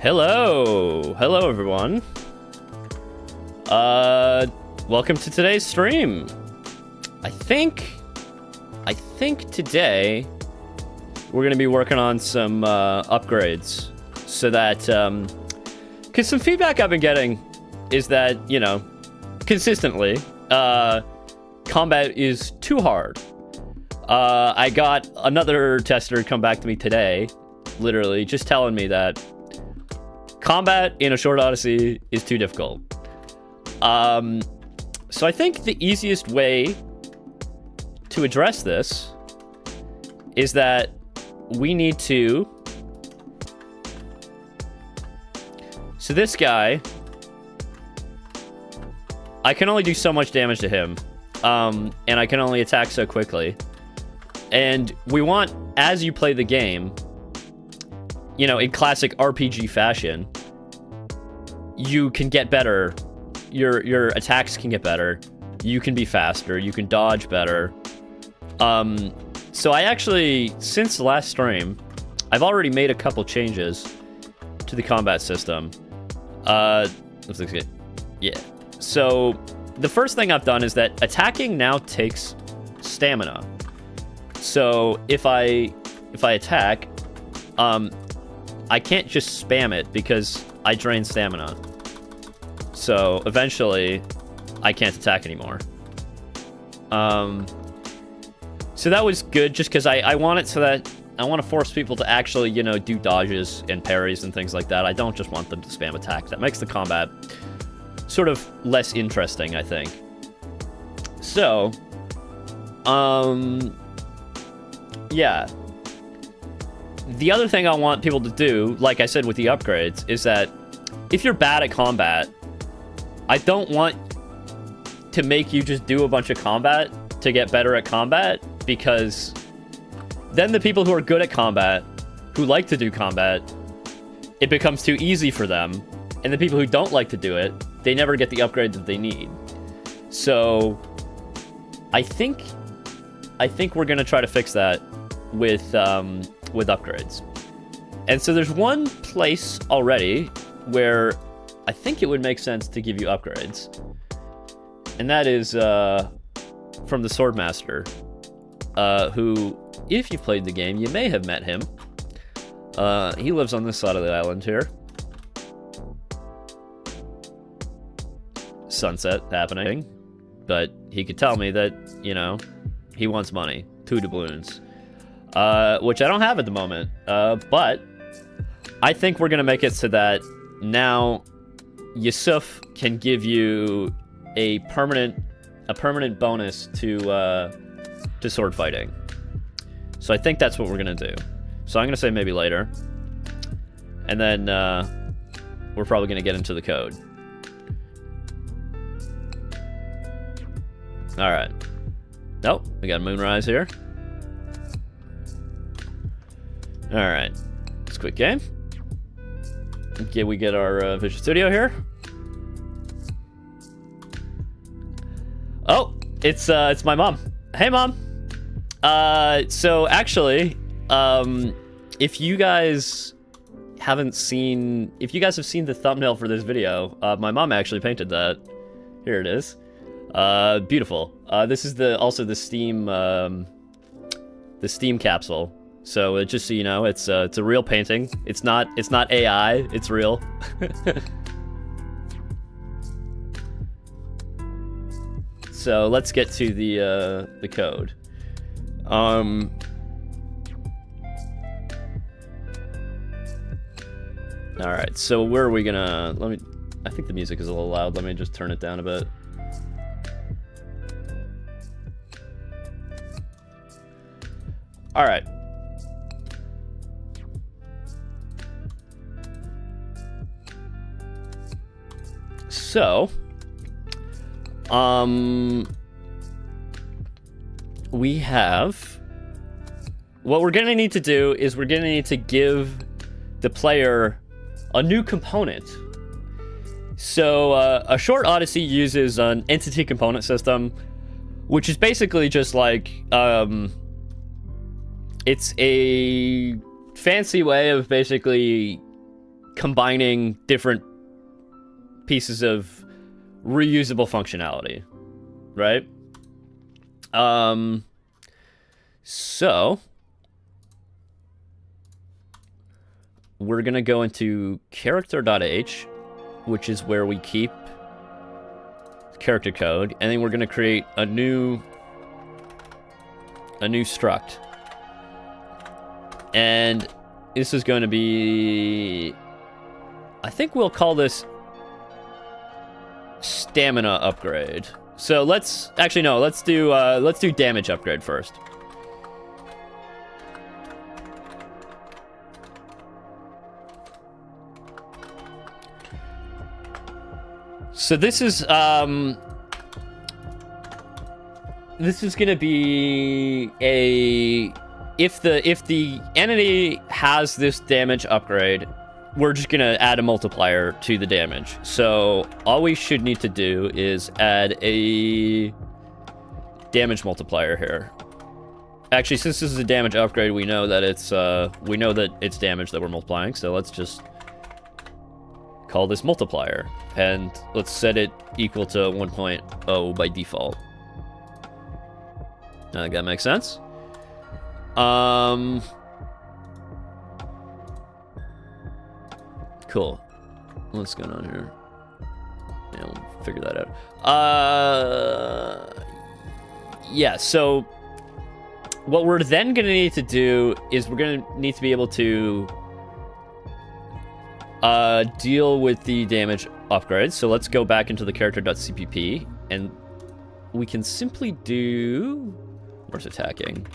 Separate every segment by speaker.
Speaker 1: Hello everyone. Welcome to today's stream. I think today we're gonna be working on some upgrades so that, cause some feedback I've been getting is that, you know, consistently, combat is too hard. I got another tester come back to me today, literally just telling me that combat in a short Odyssey is too difficult. So I think the easiest way to address this is that we need to... So this guy, I can only do so much damage to him, and I can only attack so quickly. And we want, as you play the game, you know, in classic RPG fashion, you can get better. Your attacks can get better. You can be faster. You can dodge better. So I actually, since the last stream, I've already made a couple changes to the combat system. Looks like it. Yeah. So the first thing I've done is that attacking now takes stamina. So if I attack, I can't just spam it because I drain stamina. So eventually I can't attack anymore. So that was good just because I want it so that I want to force people to actually, you know, do dodges and parries and things like that. I don't just want them to spam attack. That makes the combat sort of less interesting, I think. So, yeah. The other thing I want people to do, like I said with the upgrades, is that if you're bad at combat, I don't want to make you just do a bunch of combat to get better at combat, because then the people who are good at combat, who like to do combat, it becomes too easy for them, and the people who don't like to do it, they never get the upgrade that they need. So I think we're gonna try to fix that with upgrades. And so there's one place already where I think it would make sense to give you upgrades, and that is from the Swordmaster, who, if you've played the game, you may have met him. He lives on this side of the island here. Sunset happening, but he could tell me that, you know, he wants money, 2 doubloons, which I don't have at the moment, but I think we're gonna make it so that now Yusuf can give you a permanent bonus to sword fighting. So I think that's what we're gonna do. So I'm gonna say maybe later, and then we're probably gonna get into the code. All right. Nope, we got Moonrise here. All right, let's quit game. Okay, we get our Visual Studio here. Oh, it's my mom. Hey, Mom. So actually, if you guys have seen the thumbnail for this video, my mom actually painted that. Here it is. Beautiful. This is also the Steam capsule. So just so you know, it's a real painting. It's not AI. It's real. So let's get to the code. All right. So where are we gonna? I think the music is a little loud. Let me just turn it down a bit. All right. So, we have, what we're gonna need to do is we're gonna need to give the player a new component. So, a short Odyssey uses an entity component system, which is basically just like, it's a fancy way of basically combining different pieces of reusable functionality, right? So we're gonna go into character.h, which is where we keep character code, and then we're gonna create a new struct, and this is going to be, I think we'll call this stamina upgrade. So let's do damage upgrade first. So this is going to be a, if the entity has this damage upgrade, we're just going to add a multiplier to the damage. So all we should need to do is add a damage multiplier here. Actually, since this is a damage upgrade, we know that it's damage that we're multiplying. So let's just call this multiplier, and let's set it equal to 1.0 by default. I think that makes sense. Cool. What's going on here? Yeah, we'll figure that out. Yeah, so what we're then going to need to do is we're going to need to be able to deal with the damage upgrades. So let's go back into the character.cpp, and we can simply do... Where's attacking?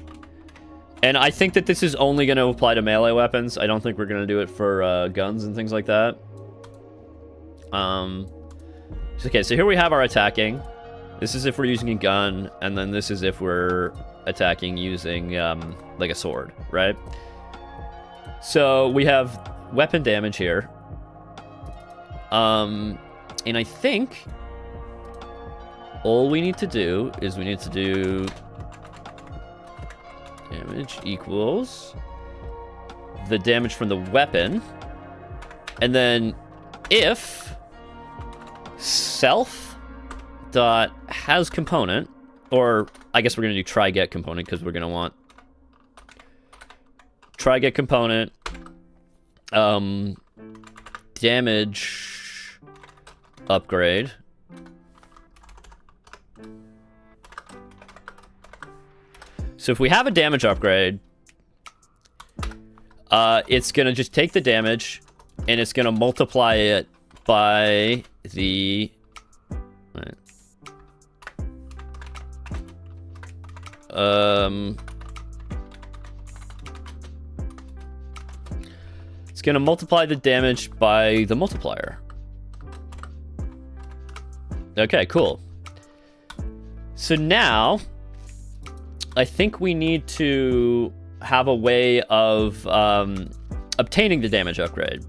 Speaker 1: And I think that this is only going to apply to melee weapons. I don't think we're going to do it for guns and things like that. Okay, so here we have our attacking. This is if we're using a gun, and then this is if we're attacking using like a sword, right? So we have weapon damage here. And I think all we need to do is we need to do damage equals the damage from the weapon, and then if self dot has component, or I guess we're gonna do try get component because we're gonna want try get component damage upgrade. So if we have a damage upgrade, it's gonna just take the damage and it's gonna multiply it by the it's gonna multiply the damage by the multiplier. Okay, cool. So now I think we need to have a way of obtaining the damage upgrade.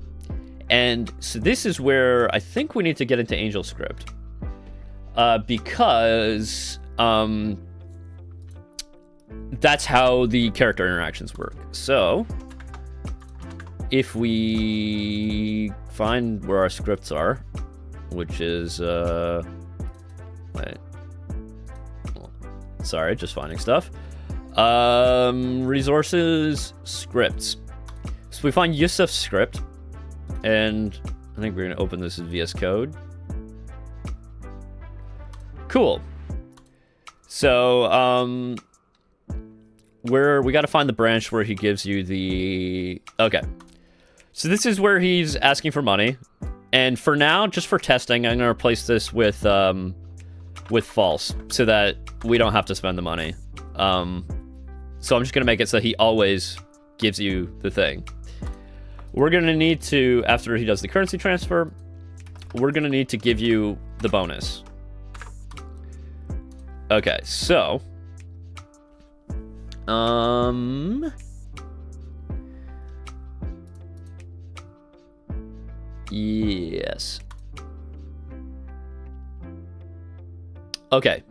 Speaker 1: And so this is where I think we need to get into AngelScript. Because that's how the character interactions work. So if we find where our scripts are, which is sorry, just finding stuff. Resources, scripts. So we find Yusuf's script, and I think we're gonna open this as VS Code. Cool. So we got to find the branch where he gives you the... Okay. So this is where he's asking for money, and for now, just for testing, I'm gonna replace this with false, so that we don't have to spend the money. So I'm just gonna make it so he always gives you the thing. We're gonna need to, after he does the currency transfer, we're gonna need to give you the bonus. Okay, so yes. Okay.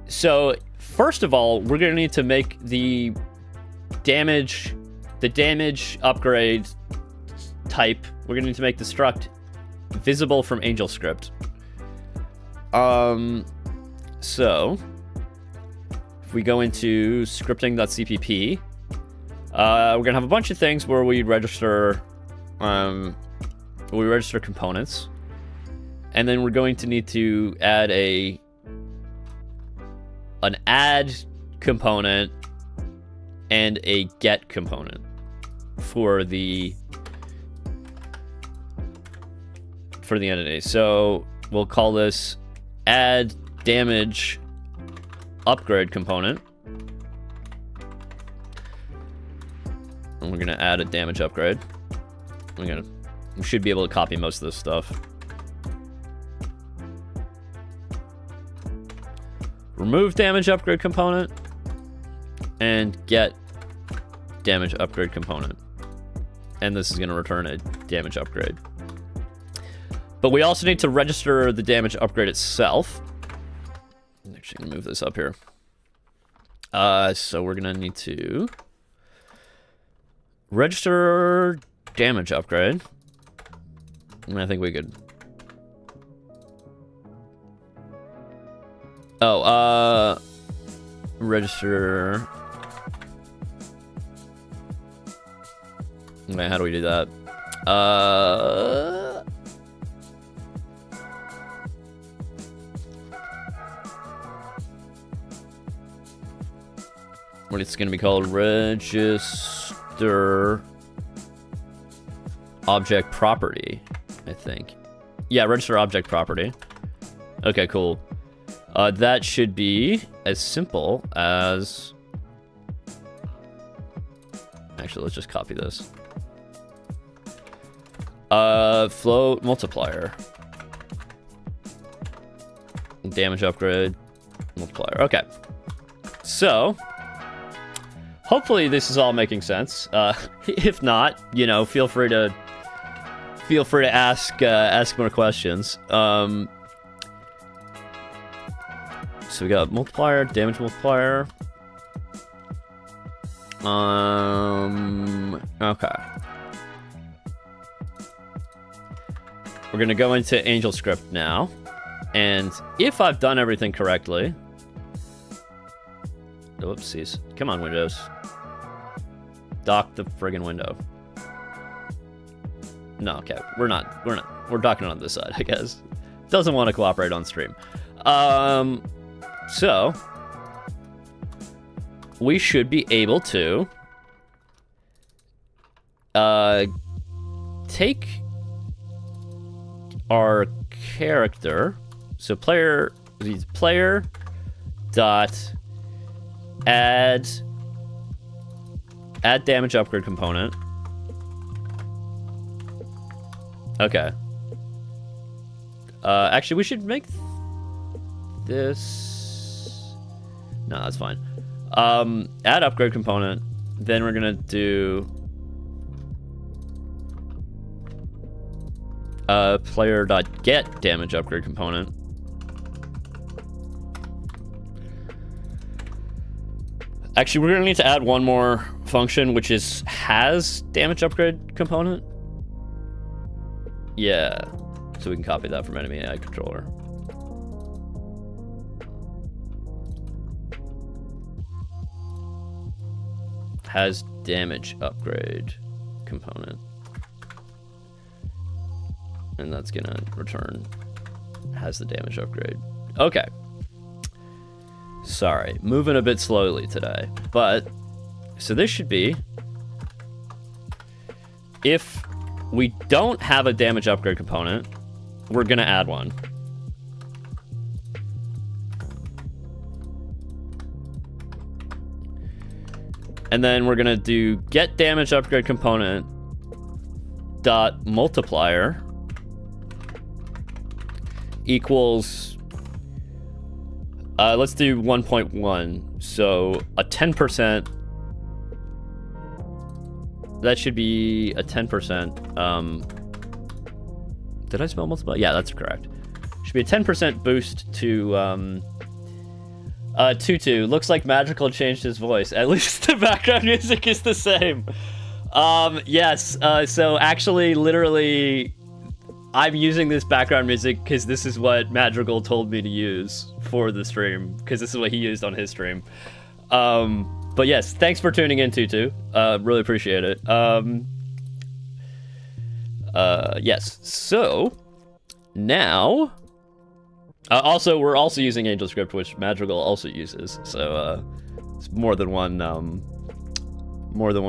Speaker 1: So, first of all, we're going to need to make the damage upgrade type. We're gonna need to make the struct visible from AngelScript. So if we go into scripting.cpp, we're gonna have a bunch of things where we register components, and then we're going to need to add an add component and a get component for the entity. So we'll call this add damage upgrade component, and we're gonna add a damage upgrade. We should be able to copy most of this stuff. Remove damage upgrade component and get damage upgrade component, and this is going to return a damage upgrade. But we also need to register the damage upgrade itself. I'm actually going to move this up here. So we're going to need to register damage upgrade. And I think we could... Oh, register... Okay, how do we do that? What it's going to be called? Register object property, I think. Yeah, register object property. Okay, cool. That should be as simple as... Actually, let's just copy this. Float multiplier. Damage upgrade multiplier. Okay. So, hopefully this is all making sense. If not, you know, feel free to ask more questions. So we got multiplier, damage multiplier. Okay. We're gonna go into AngelScript now, and if I've done everything correctly, whoopsies! Come on, Windows. Dock the friggin' window. No, okay, we're not. We're docking on this side, I guess. Doesn't want to cooperate on stream. So we should be able to take our character, so player dot add damage upgrade component. Okay. Actually, we should make this. No, that's fine. Add upgrade component. Then we're gonna do player.get damage upgrade component. Actually, we're gonna need to add one more function, which is has damage upgrade component. Yeah, so we can copy that from enemy AI controller. Has damage upgrade component. And that's gonna return has the damage upgrade. Okay. Sorry, moving a bit slowly today. But, so this should be, if we don't have a damage upgrade component, we're gonna add one. And then we're gonna do get damage upgrade component dot multiplier equals, let's do 1.1. So a 10%. That should be a 10%. Did I spell multiply? Yeah, that's correct. Should be a 10% boost to Tutu. Looks like Magical changed his voice. At least the background music is the same. Yes. So actually, literally, I'm using this background music because this is what Madrigal told me to use for the stream, because this is what he used on his stream. But yes, thanks for tuning in, Tutu. Really appreciate it. Yes. So now, also we're also using AngelScript, which Madrigal also uses. So it's more than one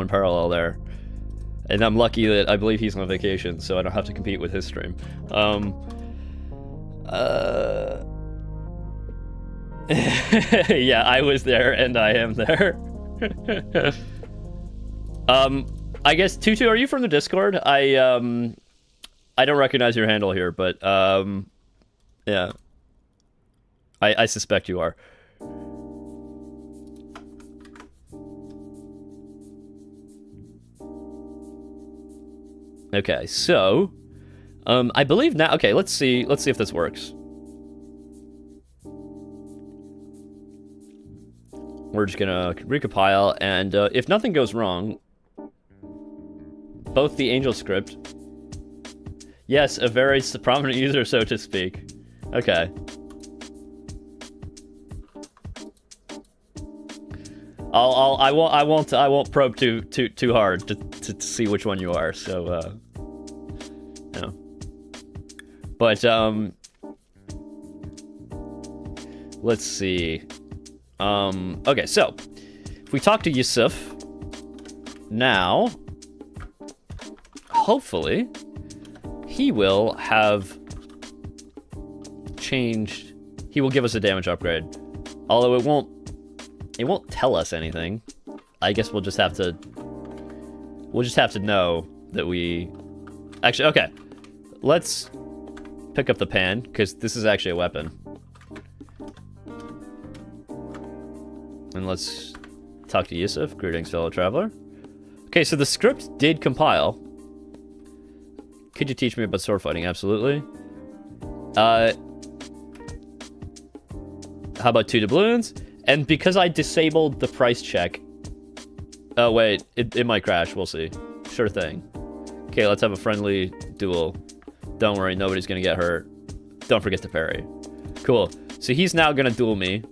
Speaker 1: parallel there. And I'm lucky that I believe he's on vacation, so I don't have to compete with his stream. Yeah, I was there and I am there. I guess Tutu, are you from the Discord? I don't recognize your handle here, but yeah, I suspect you are. Okay, so I believe now. Okay, let's see if this works. We're just gonna recompile, and if nothing goes wrong, both the AngelScript. Yes, a very prominent user, so to speak. Okay. I won't probe too hard to see which one you are. So no. But let's see. Okay, so if we talk to Yusuf now, hopefully he will have changed. He will give us a damage upgrade, although it won't tell us anything. I guess we'll just have to know that we actually. Okay, let's pick up the pan, because this is actually a weapon. And let's talk to Yusuf. Greetings, fellow traveler. Okay, so the script did compile. Could you teach me about sword fighting? Absolutely. How about 2 doubloons? And because I disabled the price check... Oh, wait. It might crash. We'll see. Sure thing. Okay, let's have a friendly duel. Don't worry, nobody's gonna get hurt. Don't forget to parry. Cool. So he's now gonna duel me.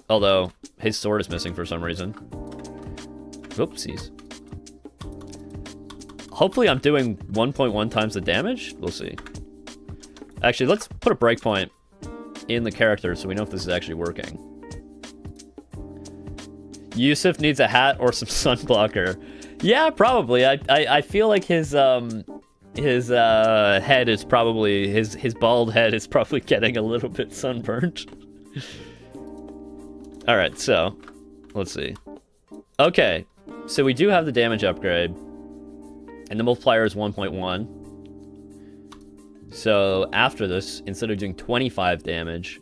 Speaker 1: Although, his sword is missing for some reason. Oopsies. Hopefully I'm doing 1.1 times the damage? We'll see. Actually, let's put a breakpoint in the character so we know if this is actually working. Yusuf needs a hat or some sun blocker. Yeah, probably. I feel like his head is probably... His bald head is probably getting a little bit sunburnt. Alright, so... Let's see. Okay. So we do have the damage upgrade. And the multiplier is 1.1. So after this, instead of doing 25 damage,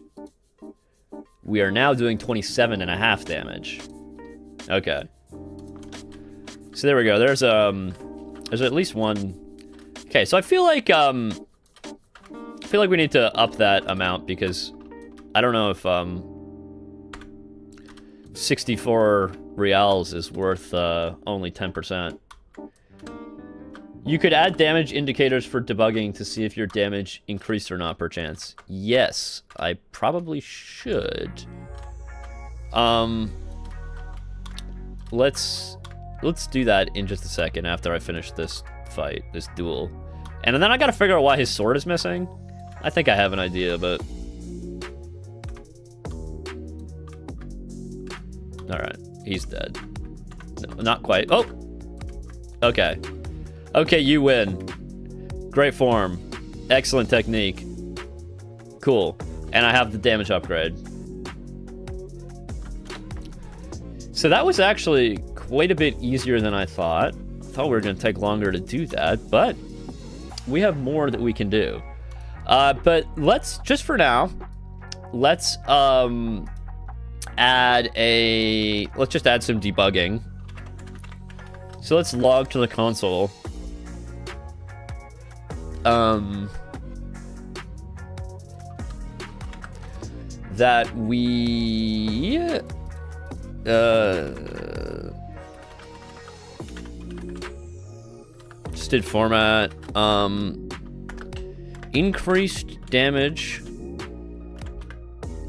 Speaker 1: we are now doing 27.5 damage. Okay. So there we go. There's at least one. Okay, so I feel like we need to up that amount, because I don't know if 64 reals is worth only 10%. You could add damage indicators for debugging to see if your damage increased or not, perchance. Yes, I probably should. Let's do that in just a second after I finish this fight, this duel. And then I gotta figure out why his sword is missing. I think I have an idea, but... Alright, he's dead. No, not quite. Oh! Okay. Okay, you win. Great form. Excellent technique. Cool. And I have the damage upgrade. So that was actually quite a bit easier than I thought. I thought we were going to take longer to do that, but we have more that we can do. But let's, just for now, let's just add some debugging. So let's log to the console. That we adjusted format. Increased damage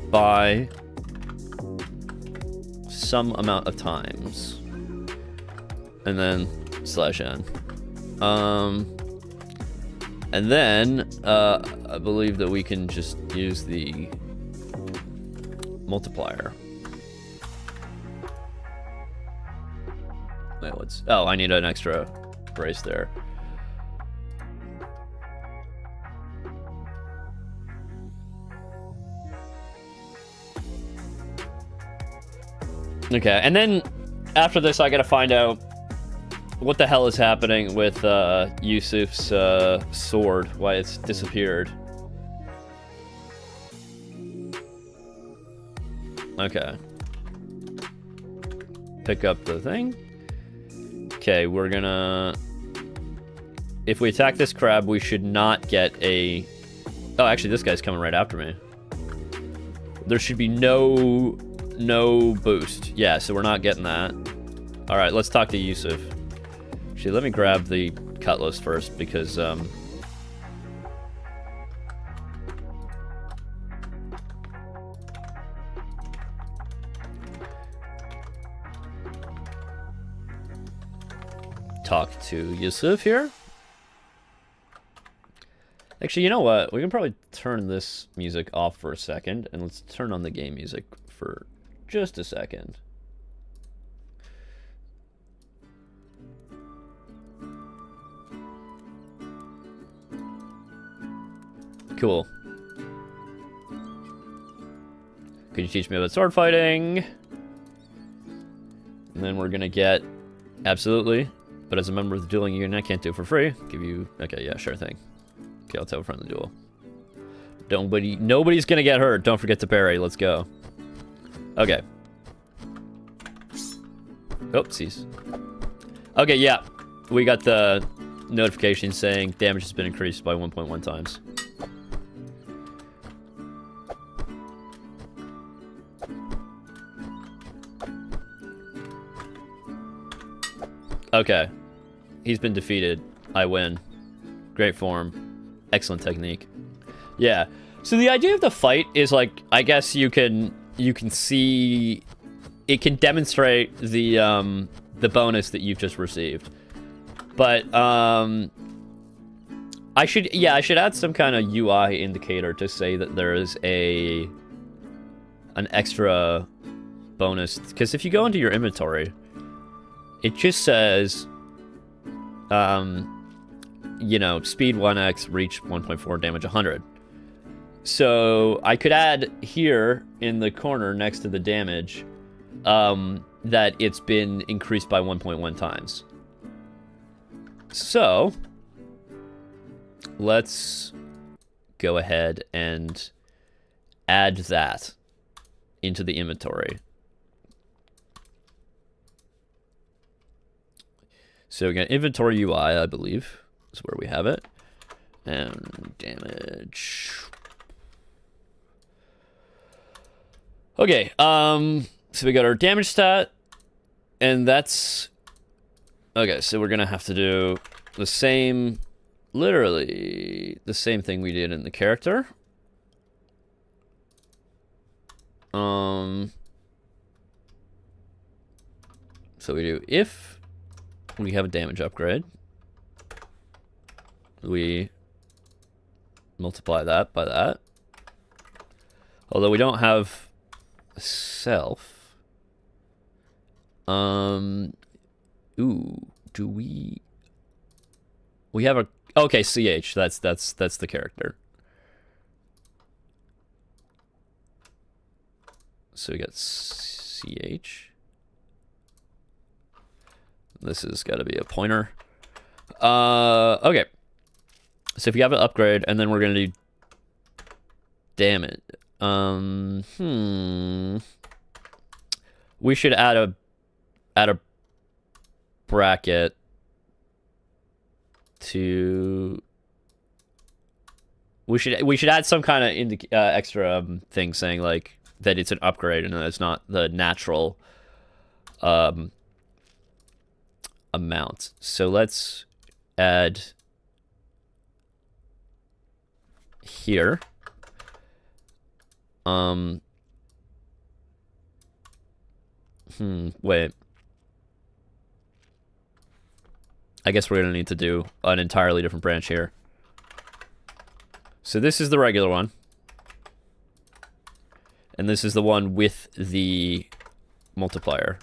Speaker 1: by some amount of times. And then /n. And then I believe that we can just use the multiplier. Wait, what's... Oh, I need an extra brace there. Okay, and then after this, I gotta find out what the hell is happening with Yusuf's sword, why it's disappeared. Okay. Pick up the thing. Okay, we're gonna... If we attack this crab, we should not get a... Oh, actually, this guy's coming right after me. There should be no boost. Yeah, so we're not getting that. All right, let's talk to Yusuf. Actually, let me grab the cutlass first, because... talk to Yusuf here. Actually, you know what? We can probably turn this music off for a second, and let's turn on the game music for just a second. Cool. Could you teach me about sword fighting? And then we're gonna get... Absolutely. But as a member of the dueling union, I can't do it for free. Give you... Okay, yeah, sure thing. Okay, I'll tell a friend the duel. Nobody's gonna get hurt. Don't forget to parry. Let's go. Okay. Oopsies. Okay, yeah. We got the notification saying damage has been increased by 1.1 times. Okay. He's been defeated. I win. Great form. Excellent technique. Yeah. So the idea of the fight is like, I guess you can see, it can demonstrate the bonus that you've just received. But I should add some kind of UI indicator to say that there is an extra bonus, because if you go into your inventory, it just says, you know, speed 1x, reach 1.4, damage 100. So I could add here in the corner next to the damage that it's been increased by 1.1 times. So let's go ahead and add that into the inventory. So we got inventory UI, I believe, is where we have it. And damage. Okay, so we got our damage stat, and that's... Okay, so we're gonna have to do the same, literally the same thing we did in the character. So we do if we have a damage upgrade, we multiply that by that. Although we don't have a self. Ooh, do we? We have a... Okay, CH. That's the character. So we got CH. This has got to be a pointer. Okay. So if you have an upgrade, and then we're gonna do damage. We should add a bracket to... We should add some kind of extra thing saying like that it's an upgrade and that it's not the natural amount. So let's add here. Wait. I guess we're gonna need to do an entirely different branch here. So this is the regular one. And this is the one with the multiplier.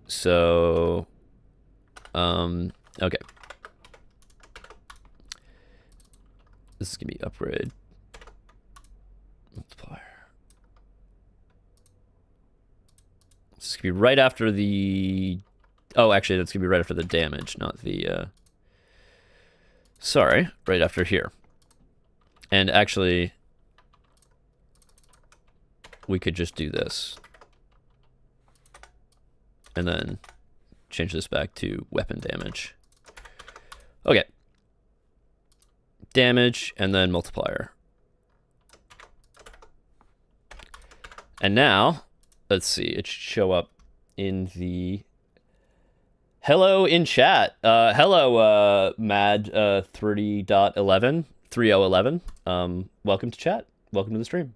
Speaker 1: So, okay. This is gonna be upgrade. Multiplier. This is gonna be right after the... Oh, actually, that's gonna be right after the damage, not the, Sorry, right after here. And actually, we could just do this. And then change this back to weapon damage. Okay. Damage, and then multiplier. And now, let's see, it should show up in the... Hello in chat. Hello, Mad 30.11. Welcome to chat. Welcome to the stream.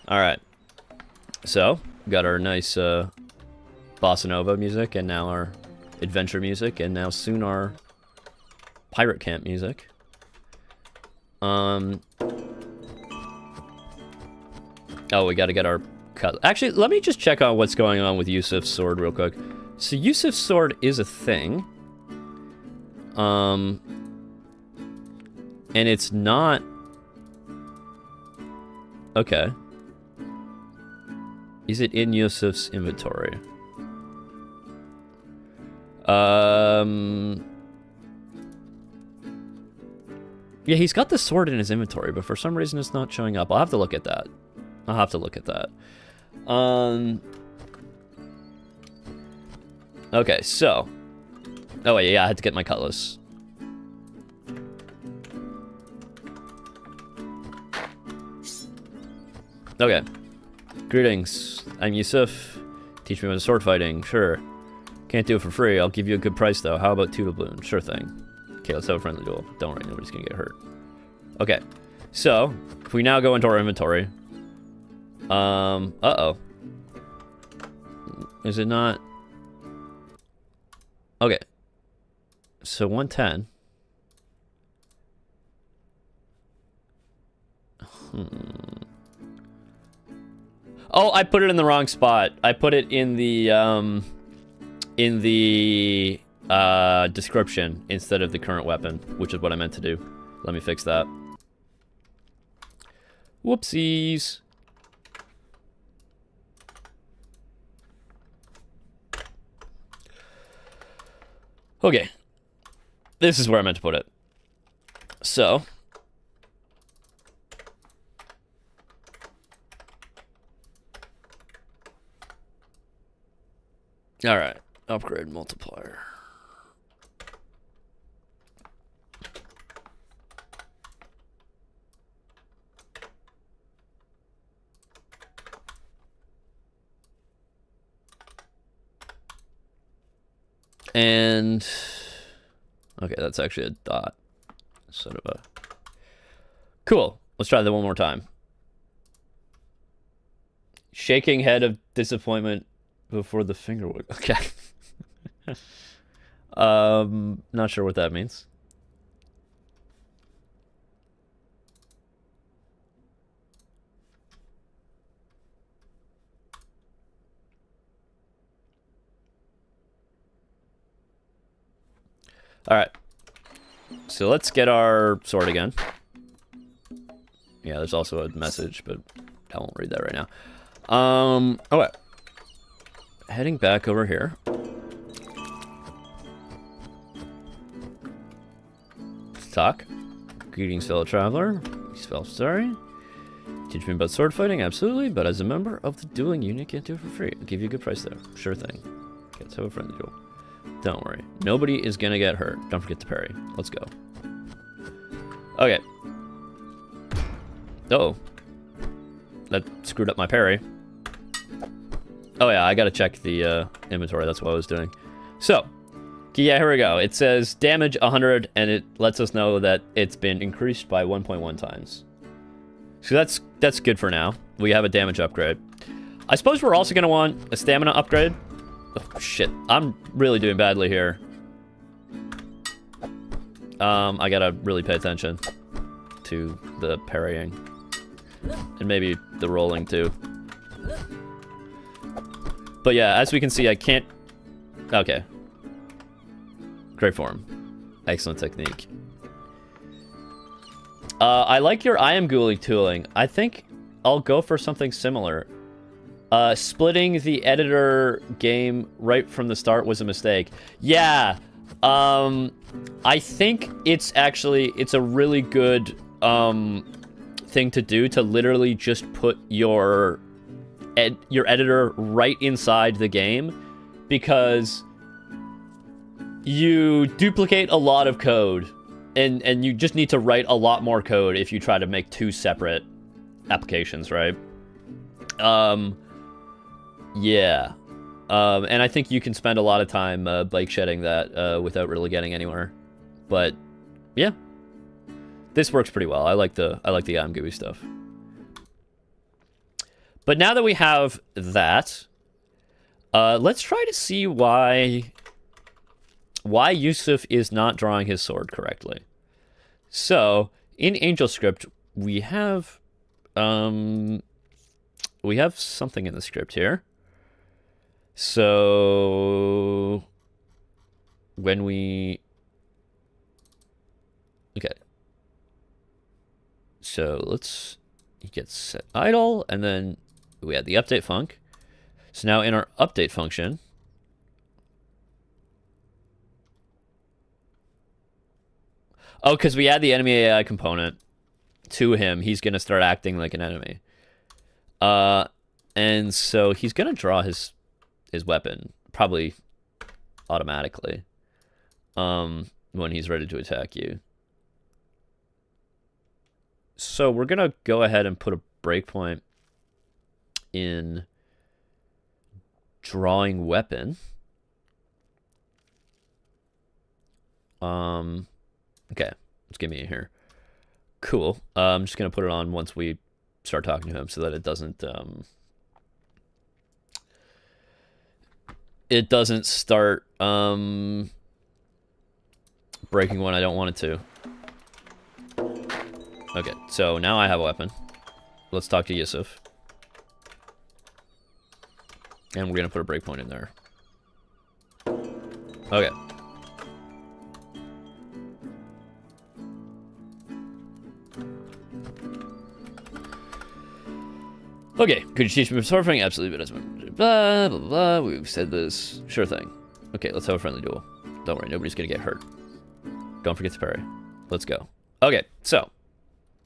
Speaker 1: All right. So, got our nice bossa nova music, and now our adventure music, and now soon our pirate camp music. Oh, we got to get our cut. Actually, let me just check on what's going on with Yusuf's sword real quick. So Yusuf's sword is a thing. And it's not... Okay. Is it in Yusuf's inventory? Yeah, he's got the sword in his inventory, but for some reason it's not showing up. I'll have to look at that. I'll have to look at that. Okay, so... Oh, wait, yeah, I had to get my cutlass. Okay. Greetings. I'm Yusuf. Teach me about sword fighting. Sure. Can't do it for free. I'll give you a good price, though. How about 2 doubloon? Sure thing. Okay, let's have a friendly duel. Don't worry, nobody's gonna get hurt. Okay. So, if we now go into our inventory... uh-oh. Is it not? Okay. So 110. Oh, I put it in the wrong spot. I put it in the description instead of the current weapon, which is what I meant to do. Let me fix that. Whoopsies. Okay, this is where I meant to put it. So, all right, upgrade multiplier. And, okay, that's actually a dot. Sort of a... Cool. Let's try that one more time. Shaking head of disappointment before the finger would... Okay. Not sure what that means. All right, so let's get our sword again. Yeah, there's also a message, but I won't read that right now. Okay. Heading back over here. Let's talk. Greetings, fellow traveler. Sorry. Teach me about sword fighting, absolutely, but as a member of the dueling unit, can't do it for free. I'll give you a good price there. Sure thing. Okay, let's have a friendly duel. Don't worry. Nobody is gonna get hurt. Don't forget to parry. Let's go. Okay. Uh-oh. That screwed up my parry. Oh yeah, I gotta check the inventory. That's what I was doing. So, yeah, here we go. It says damage 100, and it lets us know that it's been increased by 1.1 times. So that's good for now. We have a damage upgrade. I suppose we're also gonna want a stamina upgrade. Oh shit, I'm really doing badly here. I gotta really pay attention to the parrying. And maybe the rolling too. But yeah, as we can see, I can't... Okay. Great form. Excellent technique. I like your I am ghoulie tooling. I think I'll go for something similar. Splitting the editor game right from the start was a mistake. Yeah. I think it's a really good thing to do, to literally just put your editor right inside the game, because you duplicate a lot of code, and you just need to write a lot more code if you try to make two separate applications, right? Yeah. And I think you can spend a lot of time bike shedding that without really getting anywhere. But yeah, this works pretty well. I like the I'm gooey stuff. But now that we have that, let's try to see why Yusuf is not drawing his sword correctly. So in AngelScript, we have something in the script here. So when we... Okay. So let's get set idle, and then we add the update func. So now in our update function, oh, because we add the enemy AI component to him, he's going to start acting like an enemy. And so he's going to draw his weapon, probably automatically, when he's ready to attack you. So we're going to go ahead and put a breakpoint in drawing weapon. Okay, let's get me in here. Cool. I'm just going to put it on once we start talking to him so that it doesn't start breaking when I don't want it to. Okay, so now I have a weapon. Let's talk to Yusuf. And we're gonna put a breakpoint in there. Okay. Okay, could you teach me surfing? Absolutely, but blah, blah, blah. We've said this. Sure thing. Okay, let's have a friendly duel. Don't worry, nobody's gonna get hurt. Don't forget to parry. Let's go. Okay, so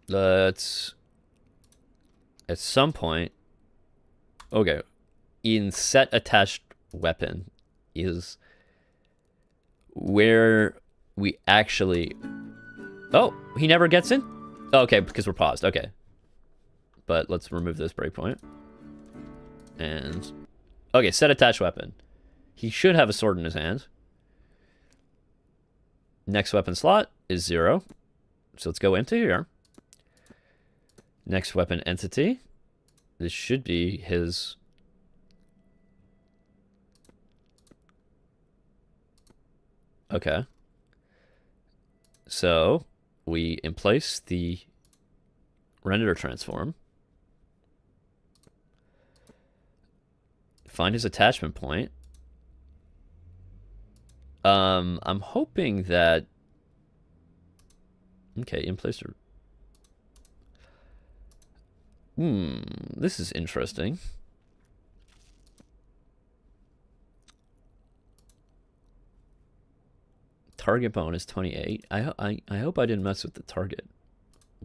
Speaker 1: let's... At some point... Okay. In set attached weapon is where we actually... Oh, he never gets in? Oh, okay, because we're paused. Okay. But let's remove this breakpoint. And... Okay, set attached weapon. He should have a sword in his hand. Next weapon slot is 0. So let's go into here. Next weapon entity. This should be his... Okay. So we emplace the render transform. Find his attachment point. I'm hoping that... Okay, emplace... This is interesting. Target bone is 28. I hope I didn't mess with the target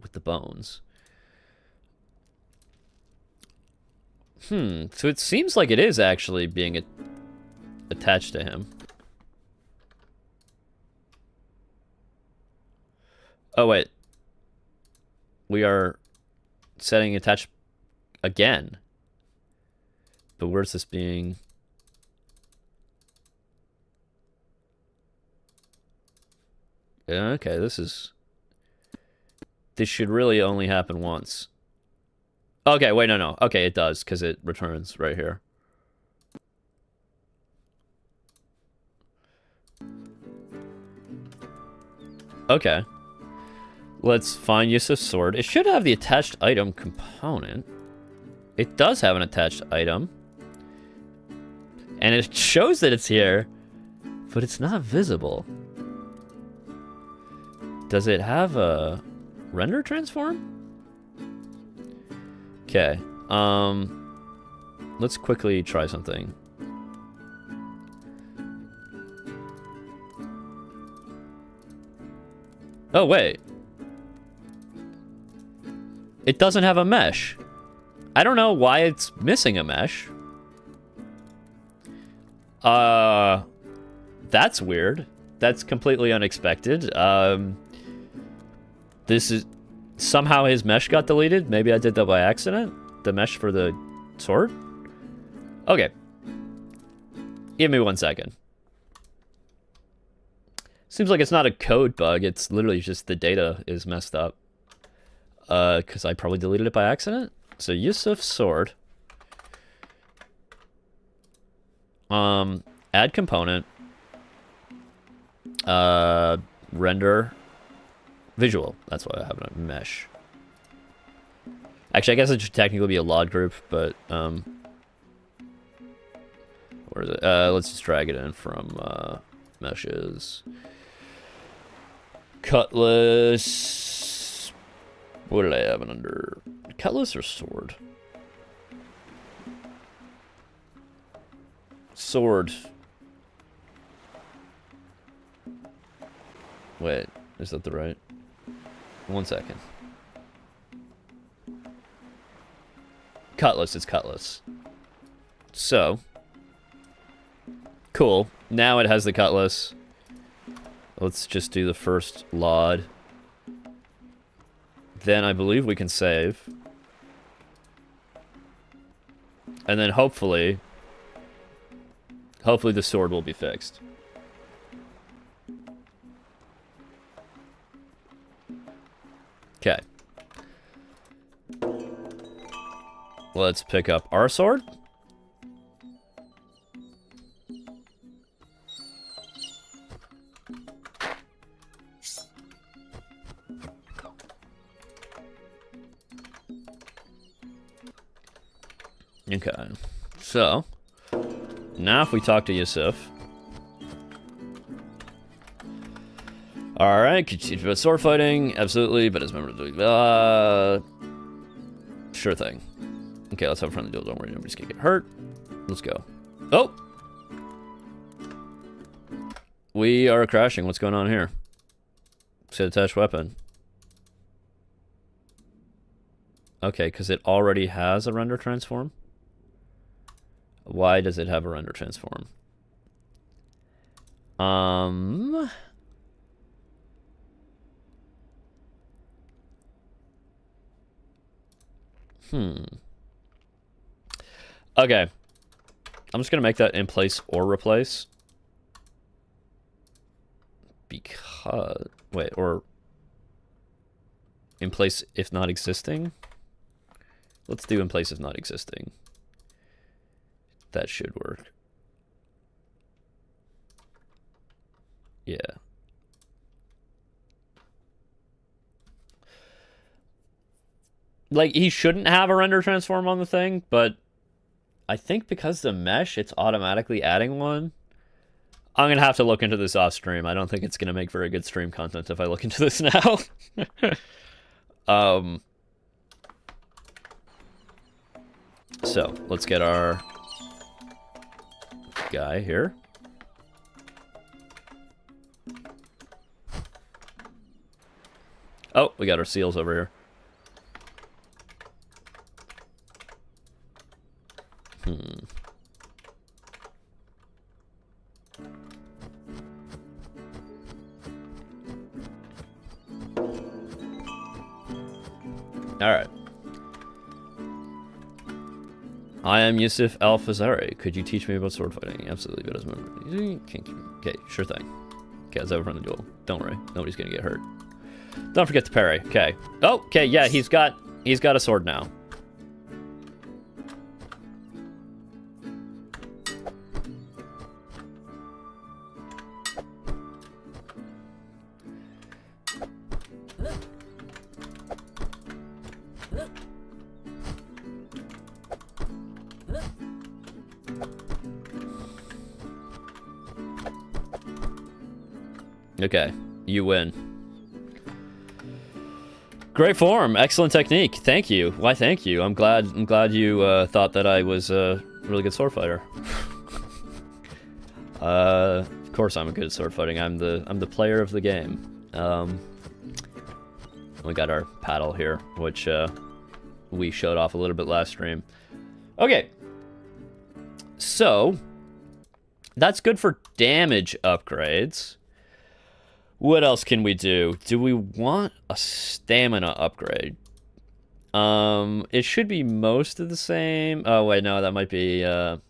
Speaker 1: with the bones. So it seems like it is actually being attached to him. Oh wait. we are setting attach again. But where's this being? Okay, this should really only happen once. Okay, wait, no. Okay, it does, because it returns right here. Okay. Let's find Yusuf's sword. It should have the attached item component. It does have an attached item. And it shows that it's here, but it's not visible. Does it have a render transform? Okay. Let's quickly try something. Oh, wait. It doesn't have a mesh. I don't know why it's missing a mesh. That's weird. That's completely unexpected. This is... Somehow his mesh got deleted. Maybe I did that by accident. The mesh for the sword. Okay. Give me 1 second. Seems like it's not a code bug. It's literally just the data is messed up. Because I probably deleted it by accident. So Yusuf's sword. Add component. Render. Visual. That's why I have a mesh. Actually, I guess it should technically be a LOD group, but where is it? Let's just drag it in from meshes. Cutlass. What did I have it under? Cutlass or sword? Sword. Wait, is that the right? 1 second. Cutlass is cutlass. So. Cool. Now it has the cutlass. Let's just do the first LOD. Then I believe we can save. And then hopefully the sword will be fixed. Okay. Let's pick up our sword. Okay. So, now if we talk to Yusuf. Alright, could you teach about sword fighting? Absolutely, but as member of the... sure thing. Okay, let's have a friendly deal. Don't worry, nobody's gonna get hurt. Let's go. Oh! We are crashing. What's going on here? Set attached weapon. Okay, because it already has a render transform. Why does it have a render transform? Okay. I'm just going to make that in place or replace. Because... Wait, or... In place if not existing? Let's do in place if not existing. That should work. Yeah. Like, he shouldn't have a render transform on the thing, but I think because the mesh, it's automatically adding one. I'm going to have to look into this off stream. I don't think it's going to make very good stream content if I look into this now. So, let's get our guy here. Oh, we got our seals over here. Alright. I am Yusuf Al-Fazari. Could you teach me about sword fighting? Absolutely, but as okay, sure thing. Okay, let's overrun the duel. Don't worry, nobody's gonna get hurt. Don't forget to parry. Okay. Oh, okay, yeah, he's got a sword now. Okay, you win. Great form, excellent technique. Thank you. Why, thank you. I'm glad you thought that I was a really good sword fighter. Of course, I'm a good at sword fighting. I'm the player of the game. We got our paddle here, which we showed off a little bit last stream. Okay, so that's good for damage upgrades. What else can we do? Do we want a stamina upgrade? It should be most of the same. Oh wait, no, that might be a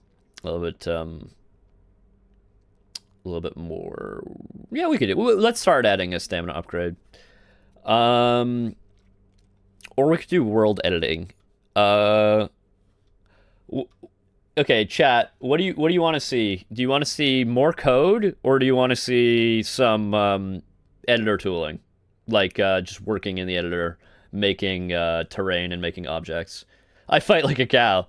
Speaker 1: little bit more. Yeah, we could do. Let's start adding a stamina upgrade. Or we could do world editing. Okay, chat. What do you want to see? Do you want to see more code, or do you want to see some editor tooling, like just working in the editor, making terrain and making objects? I fight like a cow.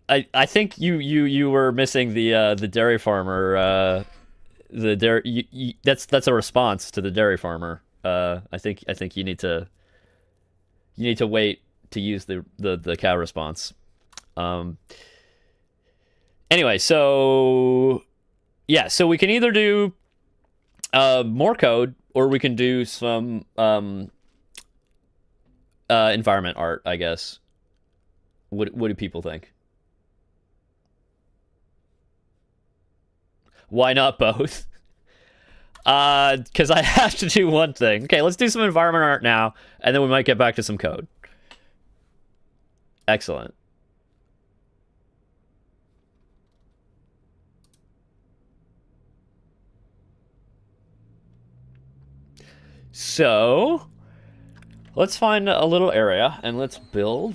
Speaker 1: I think you were missing the dairy farmer. That's a response to the dairy farmer. I think you need to wait to use the cow response. Anyway, so yeah, so we can either do more code, or we can do some environment art, I guess. What do people think? Why not both? Because I have to do one thing. Okay, let's do some environment art now, and then we might get back to some code. Excellent. So, let's find a little area and let's build.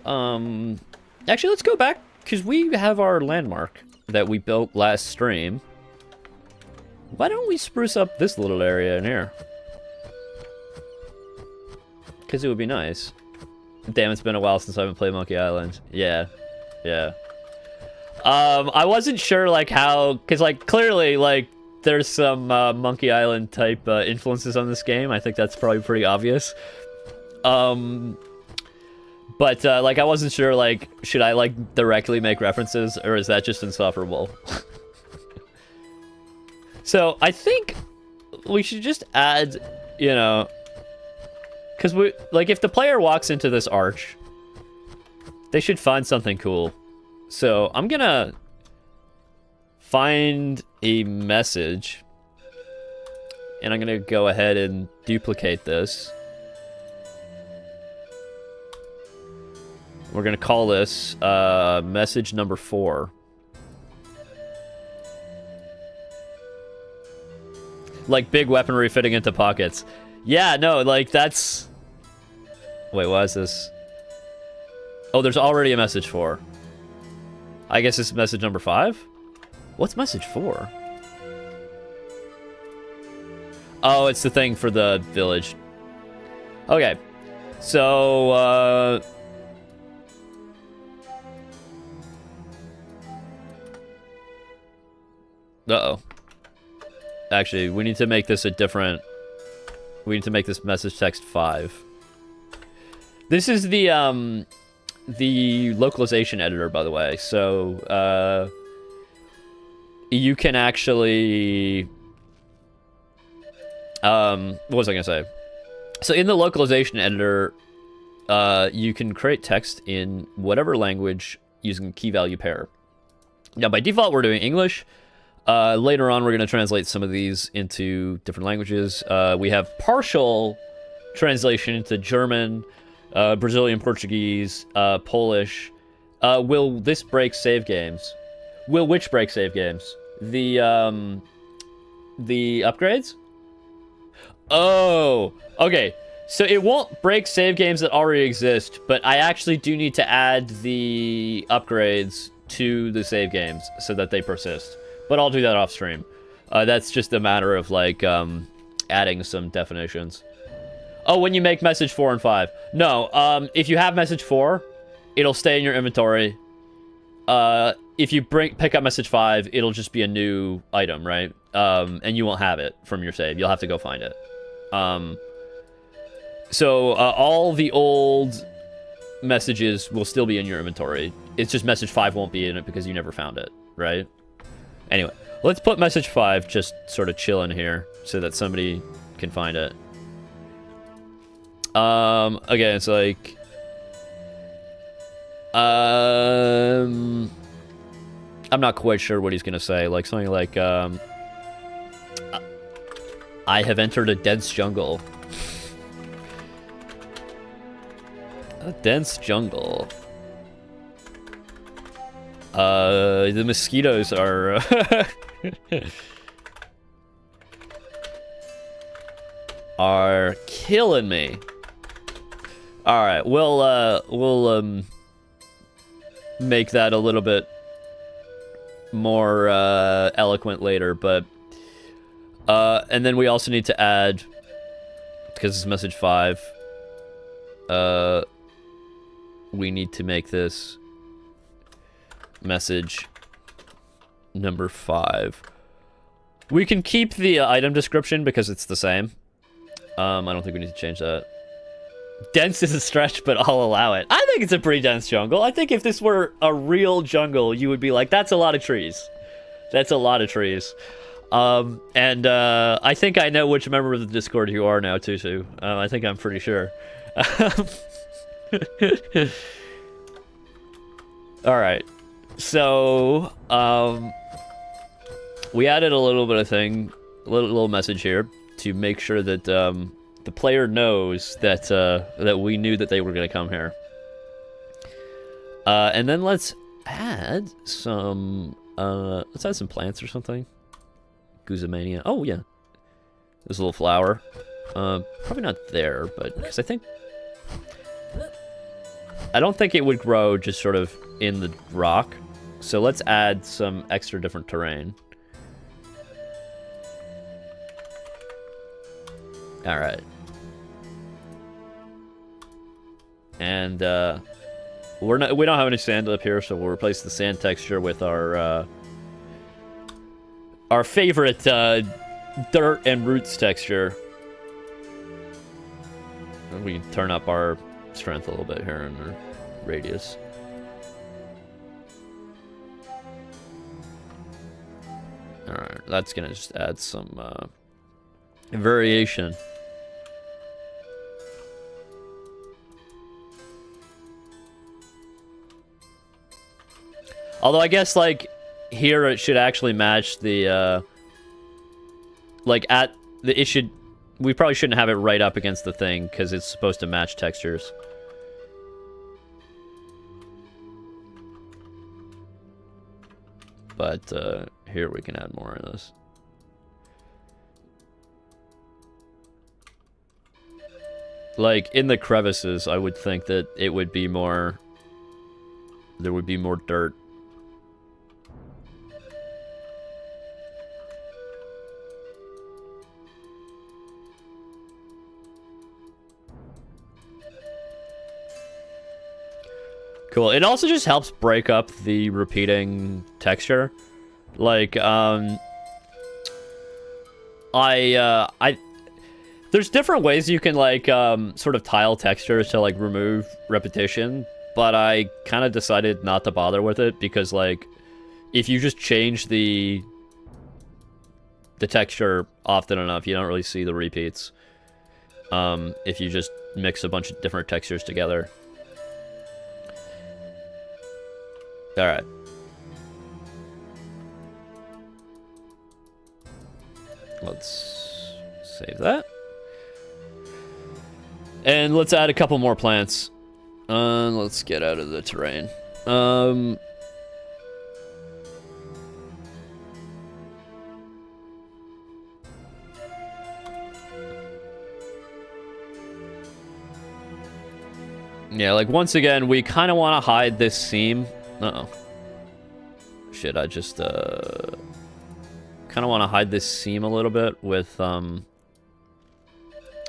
Speaker 1: Actually, let's go back because we have our landmark that we built last stream. Why don't we spruce up this little area in here? Because it would be nice. Damn, it's been a while since I haven't played Monkey Island. Yeah. I wasn't sure like how, because like clearly like there's some Monkey Island type influences on this game. I think that's probably pretty obvious. But like I wasn't sure like should I like directly make references, or is that just insufferable? So I think we should just add, you know, because we like if the player walks into this arch, they should find something cool. So I'm gonna find a message, and I'm gonna go ahead and duplicate this. We're gonna call this message number 4. Like big weaponry fitting into pockets. Yeah, no, like that's... Wait, why is this? Oh, there's already a message 4. I guess it's message number 5? What's message 4? Oh, it's the thing for the village. Okay. So, uh-oh. Actually, we need to make this a different... We need to make this message text 5. This is the localization editor, by the way. So, you can actually... what was I gonna say? So in the localization editor, you can create text in whatever language using key value pair. Now, by default, we're doing English. Later on, we're going to translate some of these into different languages. We have partial translation into German, Brazilian, Portuguese, Polish. Will this break save games? Will which break save games? The upgrades? Oh, okay. So it won't break save games that already exist, but I actually do need to add the upgrades to the save games so that they persist. But I'll do that off stream. That's just a matter of like adding some definitions. Oh, when you make message 4 and 5. No, if you have message 4, it'll stay in your inventory. If you pick up message 5, it'll just be a new item, right? And you won't have it from your save. You'll have to go find it. So all the old messages will still be in your inventory. It's just message 5 won't be in it because you never found it, right? Anyway, let's put message 5 just sort of chilling here so that somebody can find it. Again, it's like... I'm not quite sure what he's gonna say. Like, something like, I have entered a dense jungle. A dense jungle. The mosquitoes are... are killing me. Alright, we'll make that a little bit more eloquent later, but and then we also need to add, because it's message 5, we need to make this message number 5. We can keep the item description because it's the same. I don't think we need to change that. Dense is a stretch, but I'll allow it. I think it's a pretty dense jungle. I think if this were a real jungle, you would be like, that's a lot of trees. That's a lot of trees. And I think I know which member of the Discord you are now, Tutu. I think I'm pretty sure. Alright. So, we added a little bit of thing, a little message here to make sure that the player knows that that we knew that they were going to come here. And then let's add some plants or something. Guzamania. Oh yeah, there's a little flower. Probably not there, but because I don't think it would grow just sort of in the rock. So let's add some extra different terrain. All right. And we don't have any sand up here, so we'll replace the sand texture with our favorite dirt and roots texture. And we can turn up our strength a little bit here in our radius. Alright, that's gonna just add some variation. Although I guess, like, here it should actually match the, we probably shouldn't have it right up against the thing, because it's supposed to match textures. But, here we can add more of this. Like, in the crevices, I would think that it would be more... there would be more dirt. Cool. It also just helps break up the repeating texture. Like, there's different ways you can, like, sort of tile textures to, like, remove repetition, but I kind of decided not to bother with it because, like, if you just change the texture often enough, you don't really see the repeats. If you just mix a bunch of different textures together. Alright. Let's save that. And let's add a couple more plants. Let's get out of the terrain. Yeah, like, once again, we kind of want to hide this seam. Uh-oh. Shit, I just, kind of want to hide this seam a little bit with,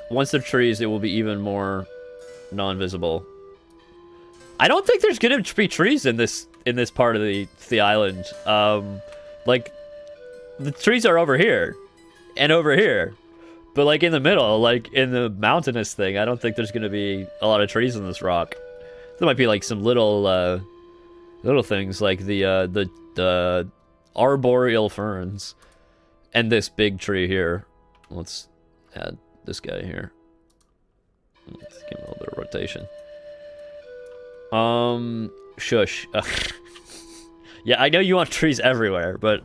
Speaker 1: once they're trees, it will be even more non-visible. I don't think there's gonna be trees in this part of the island. Like, the trees are over here. And over here. But, like, in the middle, like, in the mountainous thing, I don't think there's gonna be a lot of trees in this rock. There might be, like, some little things, like the arboreal ferns. And this big tree here. Let's add this guy here. Let's give him a little bit of rotation. Shush. Yeah, I know you want trees everywhere, but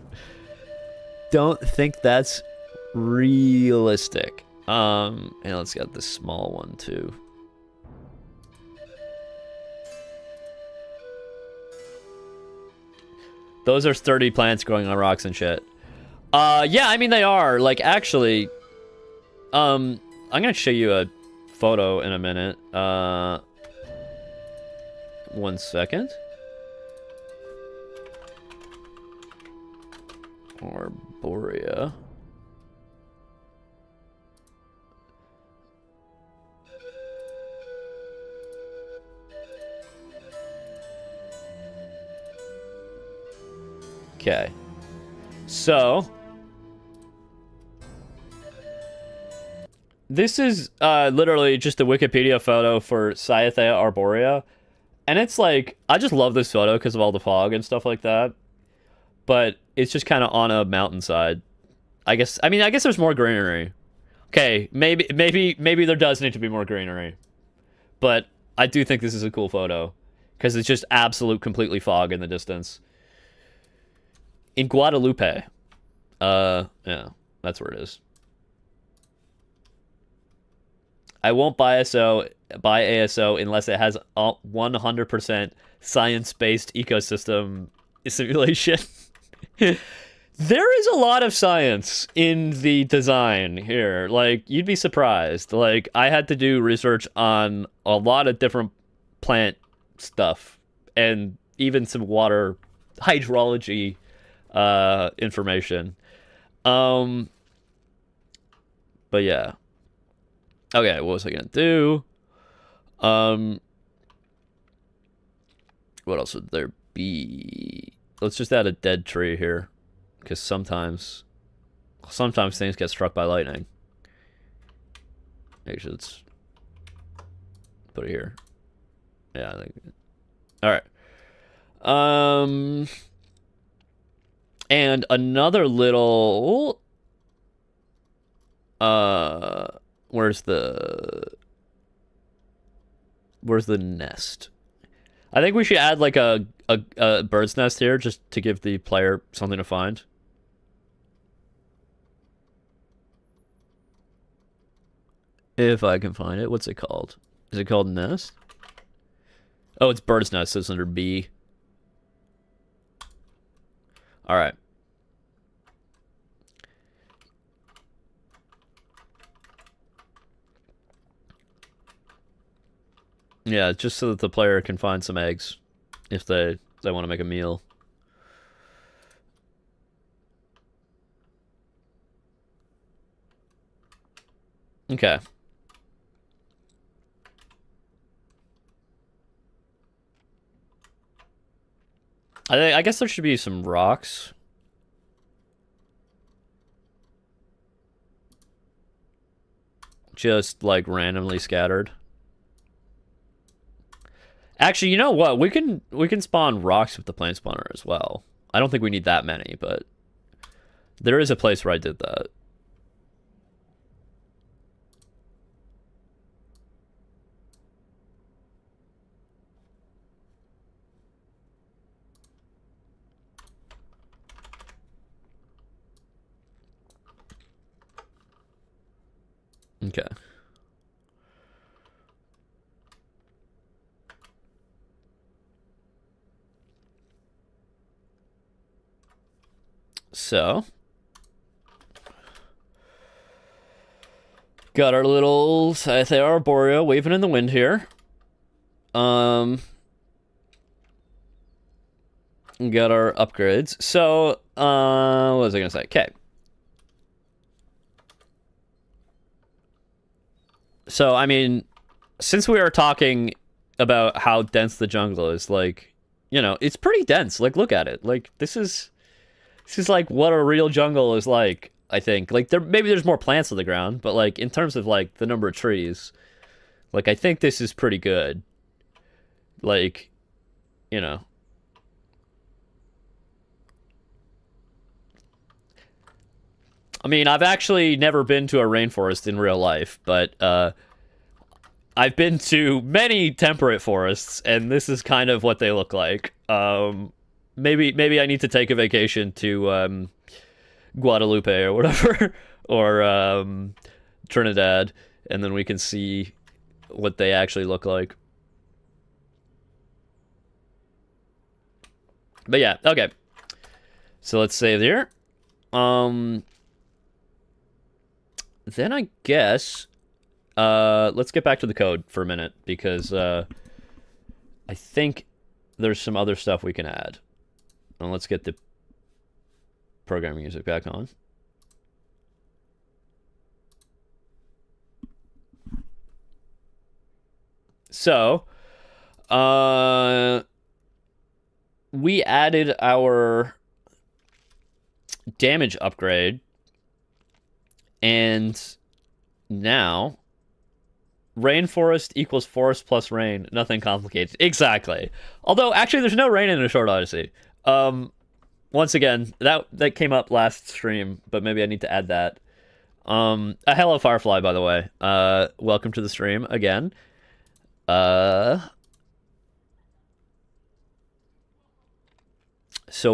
Speaker 1: don't think that's realistic. And let's get this small one too. Those are sturdy plants growing on rocks and shit. Yeah, I mean they are. Like, actually, I'm gonna show you a photo in a minute. 1 second. Arborea. Okay. So this is literally just a Wikipedia photo for Cyathea arborea. And it's like, I just love this photo because of all the fog and stuff like that. But it's just kind of on a mountainside. I guess there's more greenery. Okay, maybe there does need to be more greenery. But I do think this is a cool photo. Because it's just absolute completely fog in the distance. In Guadalupe. Yeah, that's where it is. I won't buy ASO unless it has 100% science-based ecosystem simulation. There is a lot of science in the design here. Like, you'd be surprised. Like, I had to do research on a lot of different plant stuff and even some water hydrology information. But yeah. Okay, what was I gonna do? What else would there be? Let's just add a dead tree here, because sometimes things get struck by lightning. Actually, let's put it here. Yeah, I think. All right. And another little. Where's the nest? I think we should add like a bird's nest here just to give the player something to find. If I can find it. What's it called? Is it called nest? Oh, it's bird's nest, so it's under B. Alright. Yeah, just so that the player can find some eggs if they want to make a meal. Okay. I guess there should be some rocks. Just like randomly scattered. Actually, you know what? We can spawn rocks with the plant spawner as well. I don't think we need that many, but there is a place where I did that. Okay. So, got our little Scyther Arboreal waving in the wind here. Got our upgrades. So, what was I gonna say? Okay. So, I mean, since we are talking about how dense the jungle is, like, you know, it's pretty dense. Like, look at it. Like, this is like what a real jungle is like, I think. Like, maybe there's more plants on the ground, but, like, in terms of, like, the number of trees, like, I think this is pretty good. Like, you know. I mean, I've actually never been to a rainforest in real life, but I've been to many temperate forests, and this is kind of what they look like. Maybe I need to take a vacation to Guadalupe or whatever, or Trinidad, and then we can see what they actually look like. But yeah, okay. So let's save here. Then I guess let's get back to the code for a minute, because I think there's some other stuff we can add. And let's get the programming music back on. So, we added our damage upgrade, and now rainforest equals forest plus rain. Nothing complicated. Exactly. Although, actually, there's no rain in A Short Odyssey. Once again, that came up last stream, but maybe I need to add that. Hello, Firefly, by the way. Welcome to the stream again. So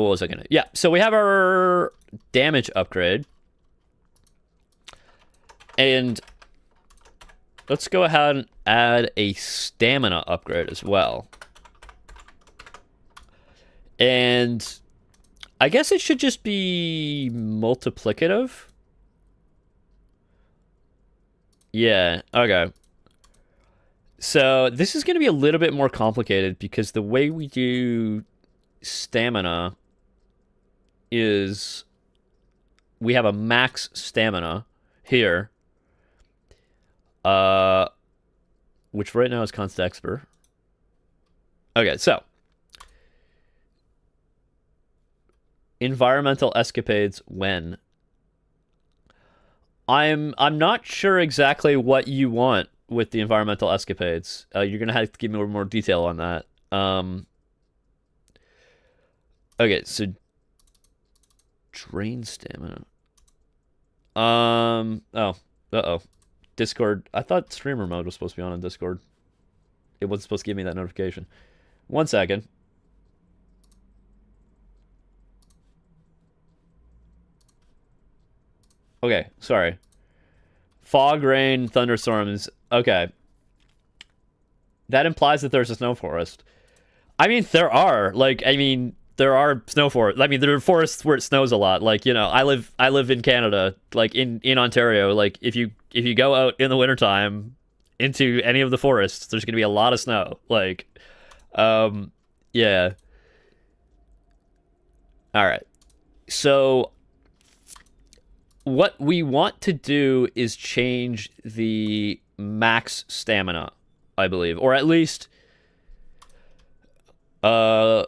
Speaker 1: what was I gonna... Yeah, so we have our damage upgrade. And let's go ahead and add a stamina upgrade as well. And I guess it should just be multiplicative. Yeah, okay. So this is going to be a little bit more complicated, because the way we do stamina is we have a max stamina here, which right now is const expert. Okay, so environmental escapades when. I'm not sure exactly what you want with the environmental escapades. You're gonna have to give me more detail on that. Okay, so drain stamina. Uh-oh. Discord. I thought streamer mode was supposed to be on Discord. It wasn't supposed to give me that notification. 1 second. Okay, sorry. Fog, rain, thunderstorms. Okay. That implies that there's a snow forest. I mean, there are. Like, I mean, there are snow forests. I mean, there are forests where it snows a lot. Like, you know, I live in Canada, like in Ontario. Like, if you go out in the wintertime into any of the forests, there's gonna be a lot of snow. Like, yeah. All right. So what we want to do is change the max stamina, I believe, or at least okay,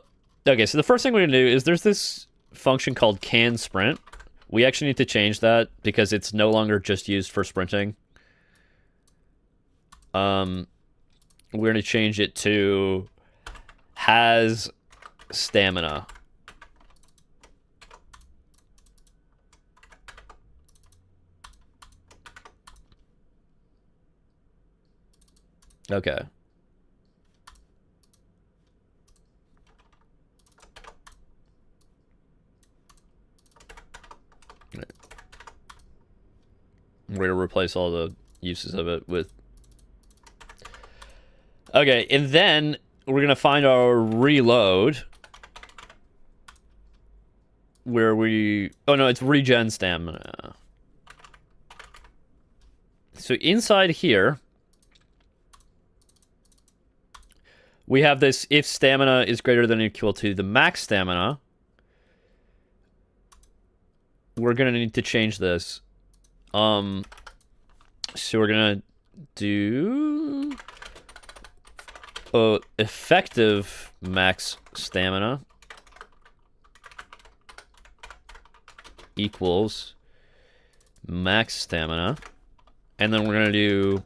Speaker 1: so the first thing we're gonna do is there's this function called can sprint. We actually need to change that because it's no longer just used for sprinting. We're gonna change it to has stamina. Okay. We're going to replace all the uses of it with... Okay, and then we're going to find our reload. where we... Oh, no, it's regen stamina. So inside here, we have this if stamina is greater than or equal to the max stamina. We're going to need to change this. So we're going to do... effective max stamina equals max stamina. And then we're going to do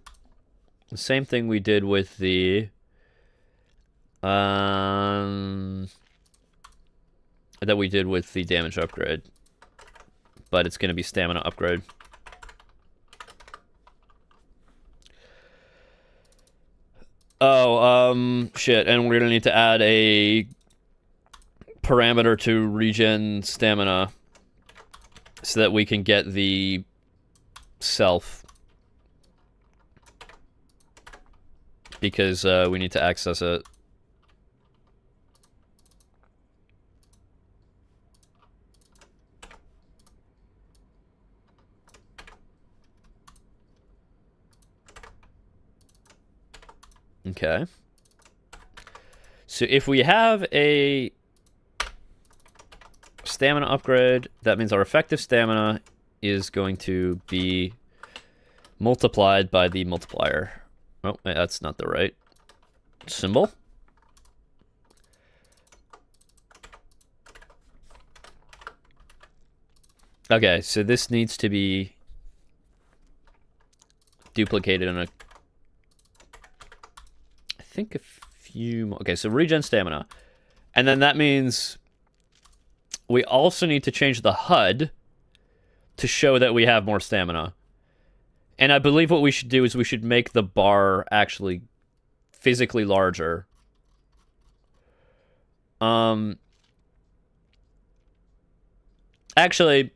Speaker 1: the same thing we did with the... that we did with the damage upgrade. But it's going to be stamina upgrade. Oh, shit. And we're going to need to add a parameter to regen stamina so that we can get the self. Because we need to access it. Okay. So if we have a stamina upgrade, that means our effective stamina is going to be multiplied by the multiplier. Oh, that's not the right symbol. Okay, so this needs to be duplicated in a... I think a few more... Okay, so regen stamina. And then that means we also need to change the HUD to show that we have more stamina. And I believe what we should do is we should make the bar actually physically larger. Actually...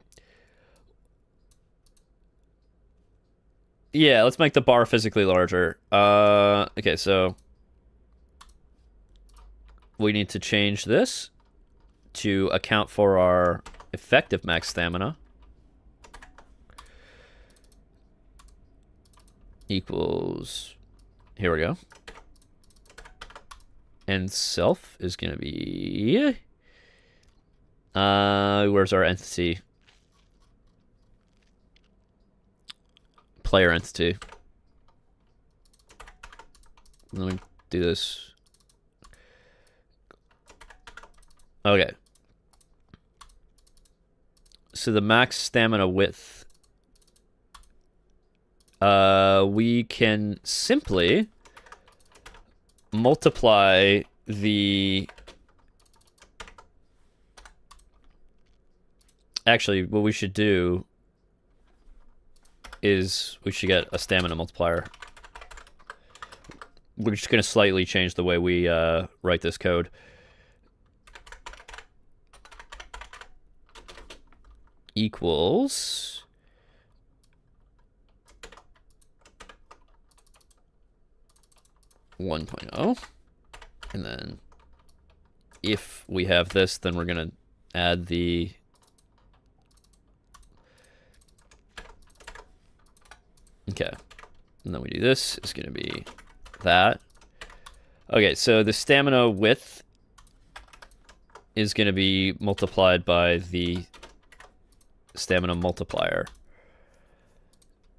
Speaker 1: Yeah, let's make the bar physically larger. Okay, so... we need to change this to account for our effective max stamina. Equals... Here we go. And self is going to be... where's our entity? Player entity. Let me do this. Okay. So the max stamina width. We can simply multiply the... Actually, what we should do is we should get a stamina multiplier. We're just going to slightly change the way we write this code. Equals... (1.0). And then if we have this, then we're going to add the... Okay. And then we do this. It's going to be that. Okay, so the stamina width is going to be multiplied by the stamina multiplier.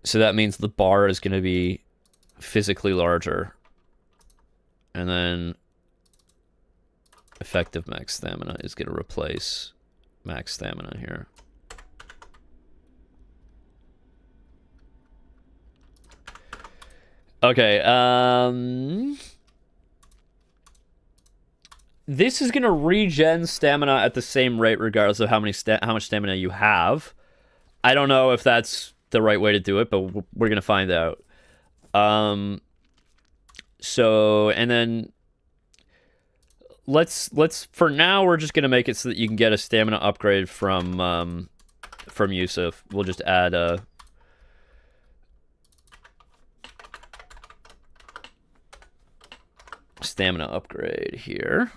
Speaker 1: So that means the bar is going to be physically larger. And then effective max stamina is going to replace max stamina here. Okay, this is going to regen stamina at the same rate regardless of how much stamina you have. I don't know if that's the right way to do it, but we're going to find out. So, and then let's for now we're just going to make it so that you can get a stamina upgrade from Yusuf. We'll just add a stamina upgrade here.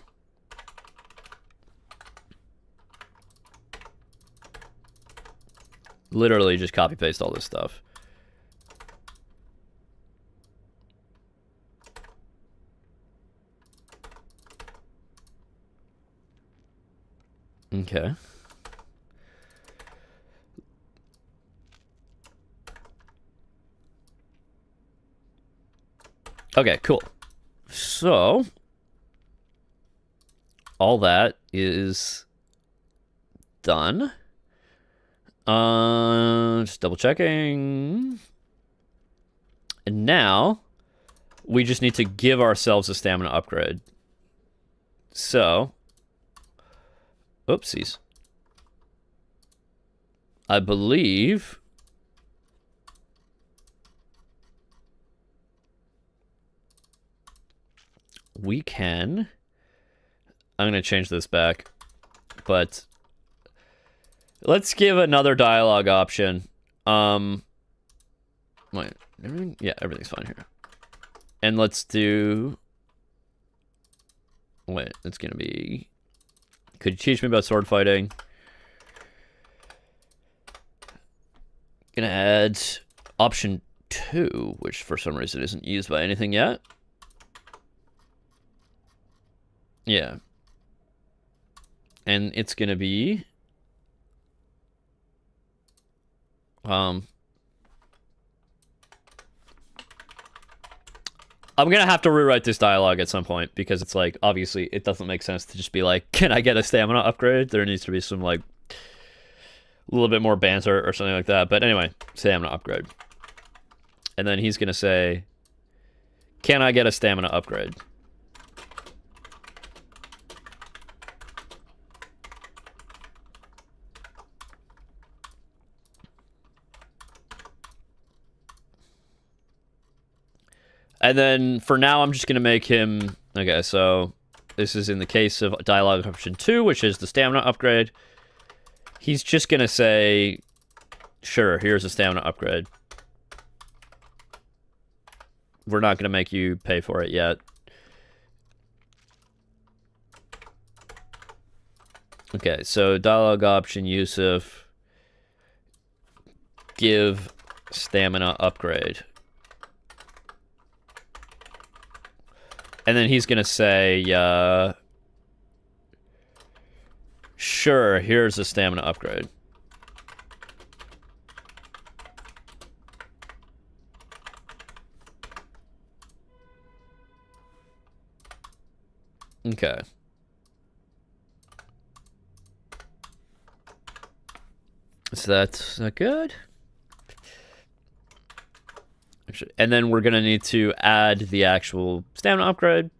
Speaker 1: Literally just copy paste all this stuff. Okay. Okay, cool. So, all that is done. Just double checking. And now, we just need to give ourselves a stamina upgrade. So, oopsies. I believe we can. I'm going to change this back, but let's give another dialogue option. Wait, everything? Yeah, everything's fine here. And let's do. Wait, it's going to be. Could you teach me about sword fighting? Gonna add option 2, which for some reason isn't used by anything yet. Yeah. And it's gonna be I'm gonna have to rewrite this dialogue at some point because it's like obviously it doesn't make sense to just be like, can I get a stamina upgrade? There needs to be some like a little bit more banter or something like that. But anyway, stamina upgrade. And then he's gonna say, can I get a stamina upgrade? And then for now, I'm just going to make him... Okay, so this is in the case of dialogue option 2, which is the stamina upgrade. He's just going to say, sure, here's a stamina upgrade. We're not going to make you pay for it yet. Okay, so dialogue option Yusuf, give stamina upgrade. And then he's going to say, sure, here's a stamina upgrade. Okay. Is that good? And then we're going to need to add the actual stamina upgrade.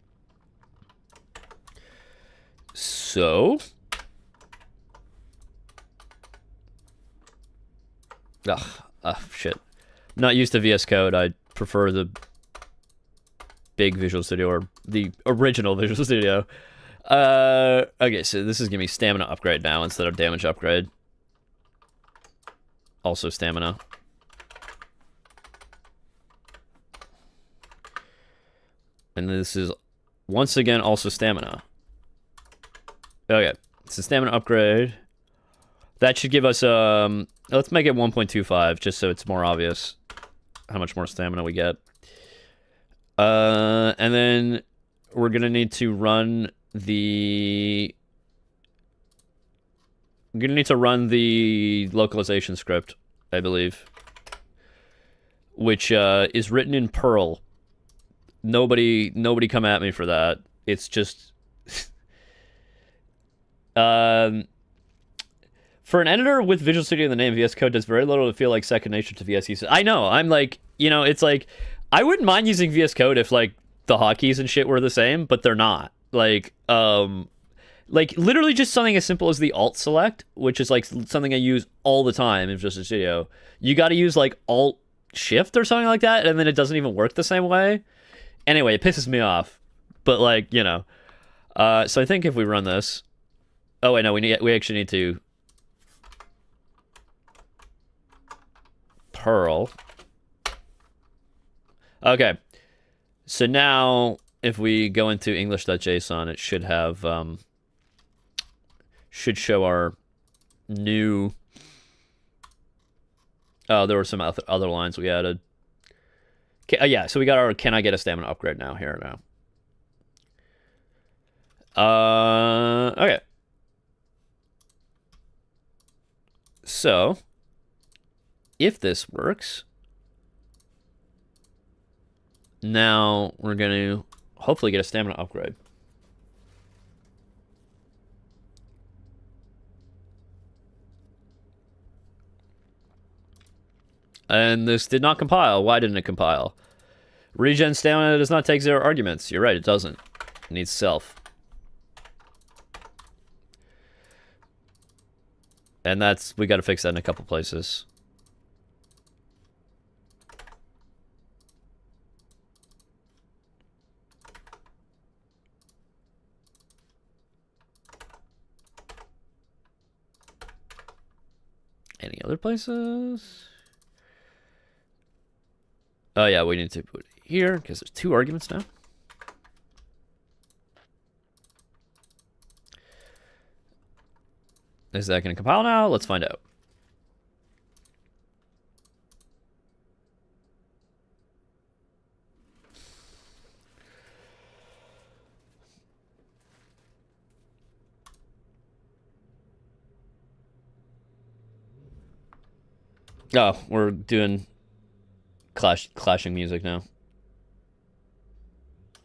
Speaker 1: So. Shit. Not used to VS Code. I prefer the big Visual Studio or the original Visual Studio. Okay, so this is going to be stamina upgrade now instead of damage upgrade. Also stamina. And this is, once again, also stamina. Okay, it's a stamina upgrade. That should give us, let's make it 1.25, just so it's more obvious how much more stamina we get. And then we're going to need to run the... I'm going to need to run the localization script, I believe. Which is written in Perl. Nobody come at me for that. It's just... for an editor with Visual Studio in the name, VS Code does very little to feel like second nature to VS. I know, I'm like, you know, it's like, I wouldn't mind using VS Code if, like, the hotkeys and shit were the same, but they're not. Like, literally just something as simple as the Alt select, which is, like, something I use all the time in Visual Studio. You gotta use, like, Alt Shift or something like that, and then it doesn't even work the same way. Anyway, it pisses me off, but like, you know. So I think if we run this, oh wait, no, we actually need to Perl. Okay, so now if we go into English.json, it should have should show our new Oh, there were some other lines we added. Yeah, so we got our can I get a stamina upgrade now here now. Okay. So, if this works, now we're going to hopefully get a stamina upgrade. And this did not compile. Why didn't it compile? Regen stamina does not take 0 arguments. You're right, it doesn't. It needs self. And we got to fix that in a couple places. Any other places? Oh yeah, we need to put it here because there's 2 arguments now. Is that going to compile now? Let's find out. Oh, we're doing clashing music now.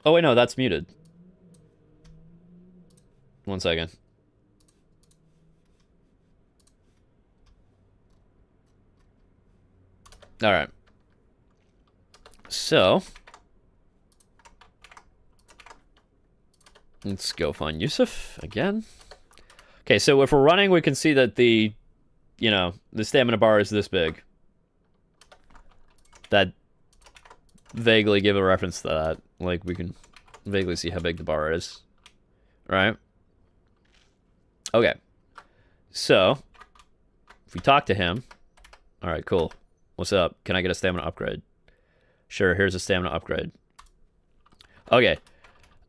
Speaker 1: Oh wait, no, that's muted. 1 second. All right. So let's go find Yusuf again. Okay, so if we're running, we can see that the stamina bar is this big. That vaguely give a reference to that. Like, we can vaguely see how big the bar is. Right? Okay. So, if we talk to him... Alright, cool. What's up? Can I get a stamina upgrade? Sure, here's a stamina upgrade. Okay.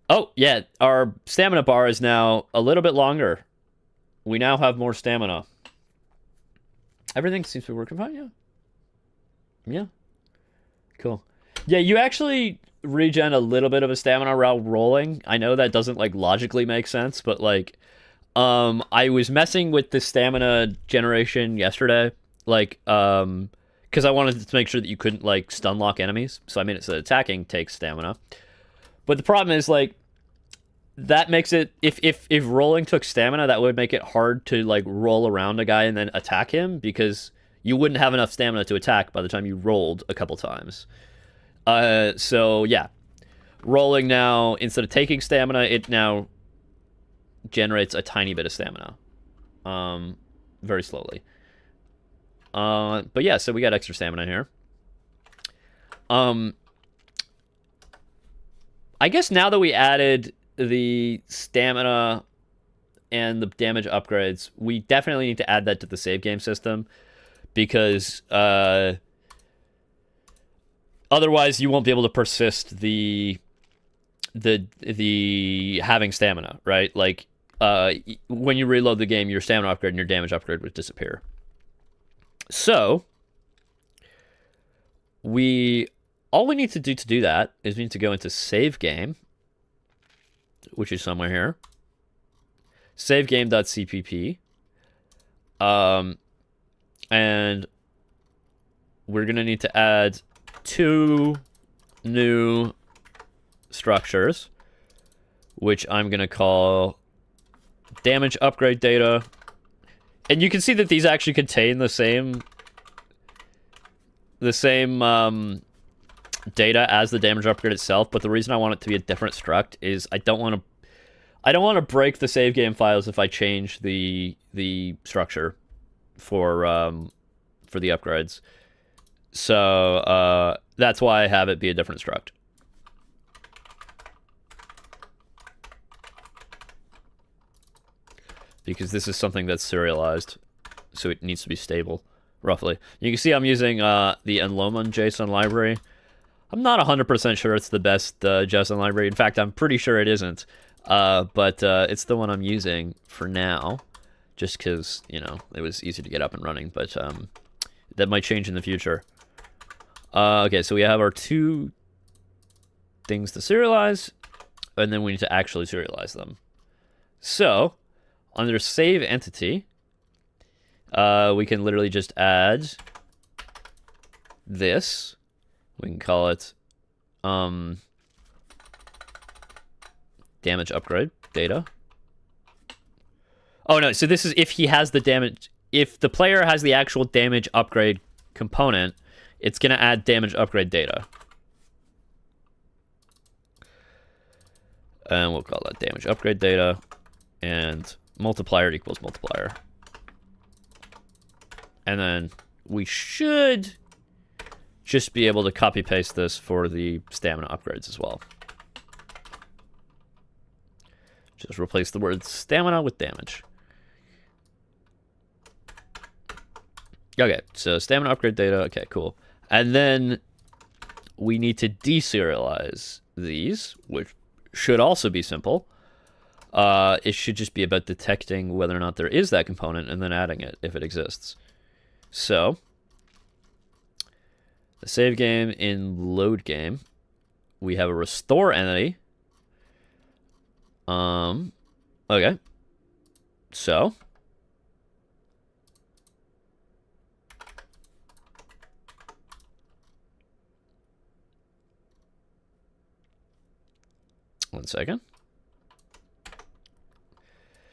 Speaker 1: Oh, yeah, our stamina bar is now a little bit longer. We now have more stamina. Everything seems to be working fine, yeah. Yeah. Cool. Yeah, you actually regen a little bit of a stamina while rolling. I know that doesn't, like, logically make sense, but, like, I was messing with the stamina generation yesterday, like, because I wanted to make sure that you couldn't, like, stun lock enemies, so I made it so that attacking takes stamina. But the problem is, like, that makes it, if rolling took stamina, that would make it hard to, like, roll around a guy and then attack him, because you wouldn't have enough stamina to attack by the time you rolled a couple times. So, yeah. Rolling now, instead of taking stamina, it now generates a tiny bit of stamina. Very slowly. But yeah, so we got extra stamina here. I guess now that we added the stamina and the damage upgrades, we definitely need to add that to the save game system, because otherwise you won't be able to persist the having stamina, right? Like, when you reload the game, your stamina upgrade and your damage upgrade would disappear. So, all we need to do that is we need to go into save game, which is somewhere here. Savegame.cpp. And we're going to need to add 2 new structures, which I'm going to call damage upgrade data. And you can see that these actually contain the same data as the damage upgrade itself, but the reason I want it to be a different struct is I don't want to break the save game files if I change the structure for the upgrades. So that's why I have it be a different struct. Because this is something that's serialized, so it needs to be stable, roughly. You can see I'm using the Enloman JSON library. I'm not 100% sure it's the best JSON library. In fact, I'm pretty sure it isn't. But it's the one I'm using for now, just because, it was easy to get up and running. But that might change in the future. Okay, so we have our 2 things to serialize, and then we need to actually serialize them. So, under save entity, we can literally just add this. We can call it damage upgrade data. Oh no, so this is if he has the damage, if the player has the actual damage upgrade component, it's going to add damage upgrade data. And we'll call that damage upgrade data, and multiplier equals multiplier. And then we should just be able to copy paste this for the stamina upgrades as well. Just replace the word stamina with damage. Okay, so stamina upgrade data. Okay, cool. And then we need to deserialize these, which should also be simple. It should just be about detecting whether or not there is that component and then adding it if it exists. So, the save game in load game, we have a restore entity. Okay. So, one second.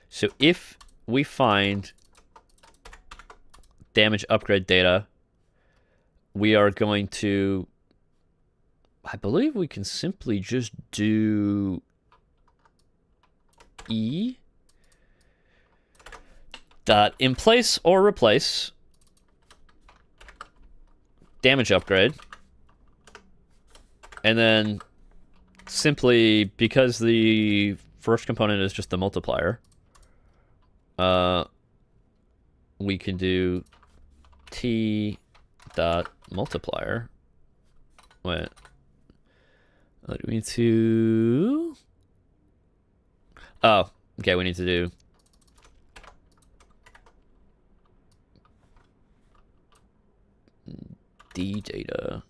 Speaker 1: So if we find damage upgrade data, we are going to, I believe we can simply just do E dot in place or replace damage upgrade, and then simply, because the first component is just the multiplier, we can do T dot multiplier. Wait. What do we need to... Oh, okay, we need to do... D data.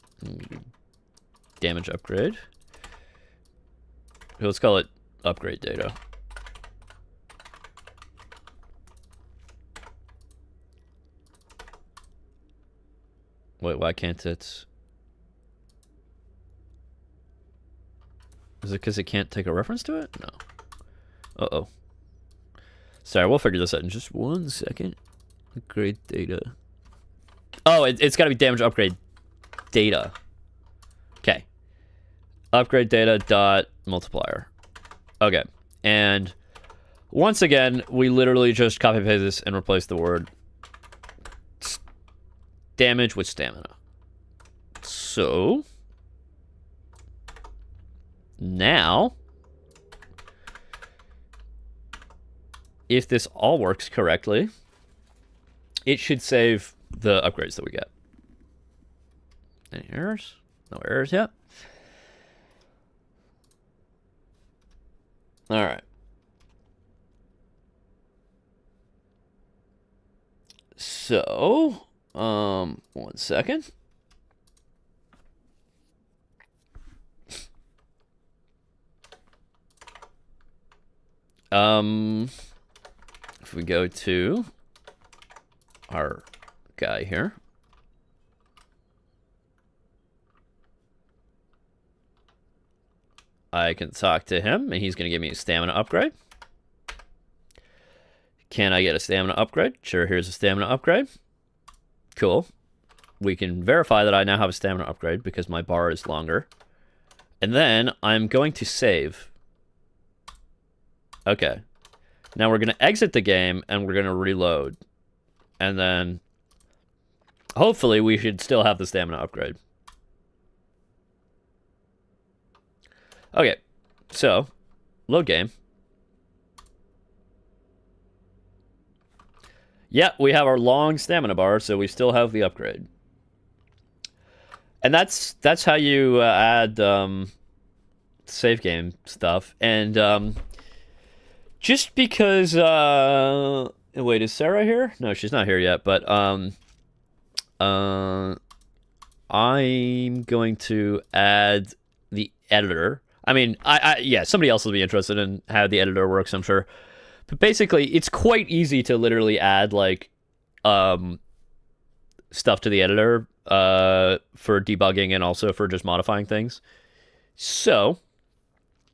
Speaker 1: Damage upgrade. Let's call it upgrade data. Wait, why can't it? Is it because it can't take a reference to it? No. Uh-oh. Sorry, we'll figure this out in just 1 second. Upgrade data. Oh, it's got to be damage upgrade data. Okay. Upgrade data dot multiplier. Okay. And once again, we literally just copy paste this and replace the word damage with stamina. So now, if this all works correctly, it should save the upgrades that we get. Any errors? No errors yet. All right. So, 1 second. If we go to our guy here, I can talk to him, and he's going to give me a stamina upgrade. Can I get a stamina upgrade? Sure, here's a stamina upgrade. Cool. We can verify that I now have a stamina upgrade because my bar is longer. And then I'm going to save. Okay. Now we're going to exit the game, and we're going to reload. And then hopefully we should still have the stamina upgrade. Okay, so load game. Yeah, we have our long stamina bar, so we still have the upgrade. And that's how you add save game stuff. And just because wait, is Sarah here? No, she's not here yet. But I'm going to add the editor. I mean, yeah, somebody else will be interested in how the editor works, I'm sure. But basically, it's quite easy to literally add like stuff to the editor for debugging and also for just modifying things. So,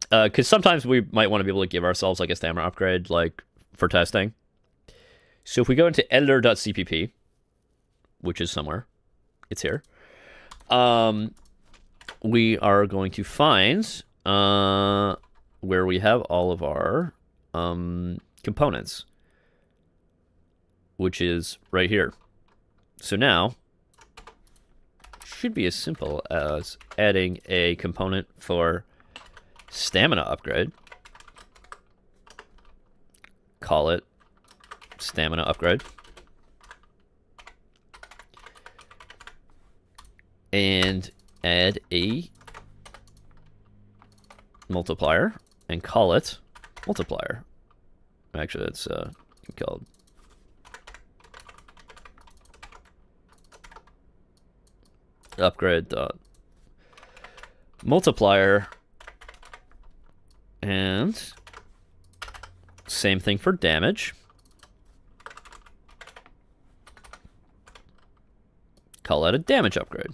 Speaker 1: because sometimes we might want to be able to give ourselves like a stamina upgrade, like for testing. So if we go into editor.cpp, which is somewhere, it's here. We are going to find where we have all of our components, which is right here. So now, should be as simple as adding a component for stamina upgrade. Call it stamina upgrade. And add a multiplier and call it multiplier. Actually, that's called upgrade dot multiplier, and same thing for damage. Call that a damage upgrade.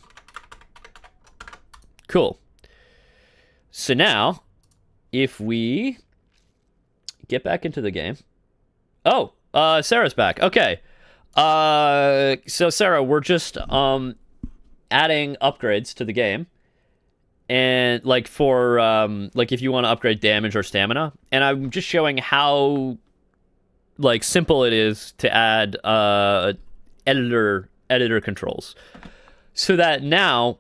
Speaker 1: Cool. So now, if we get back into the game. Oh, Sarah's back. Okay. So Sarah, we're just adding upgrades to the game. And like for like if you want to upgrade damage or stamina, and I'm just showing how like simple it is to add editor controls. So that now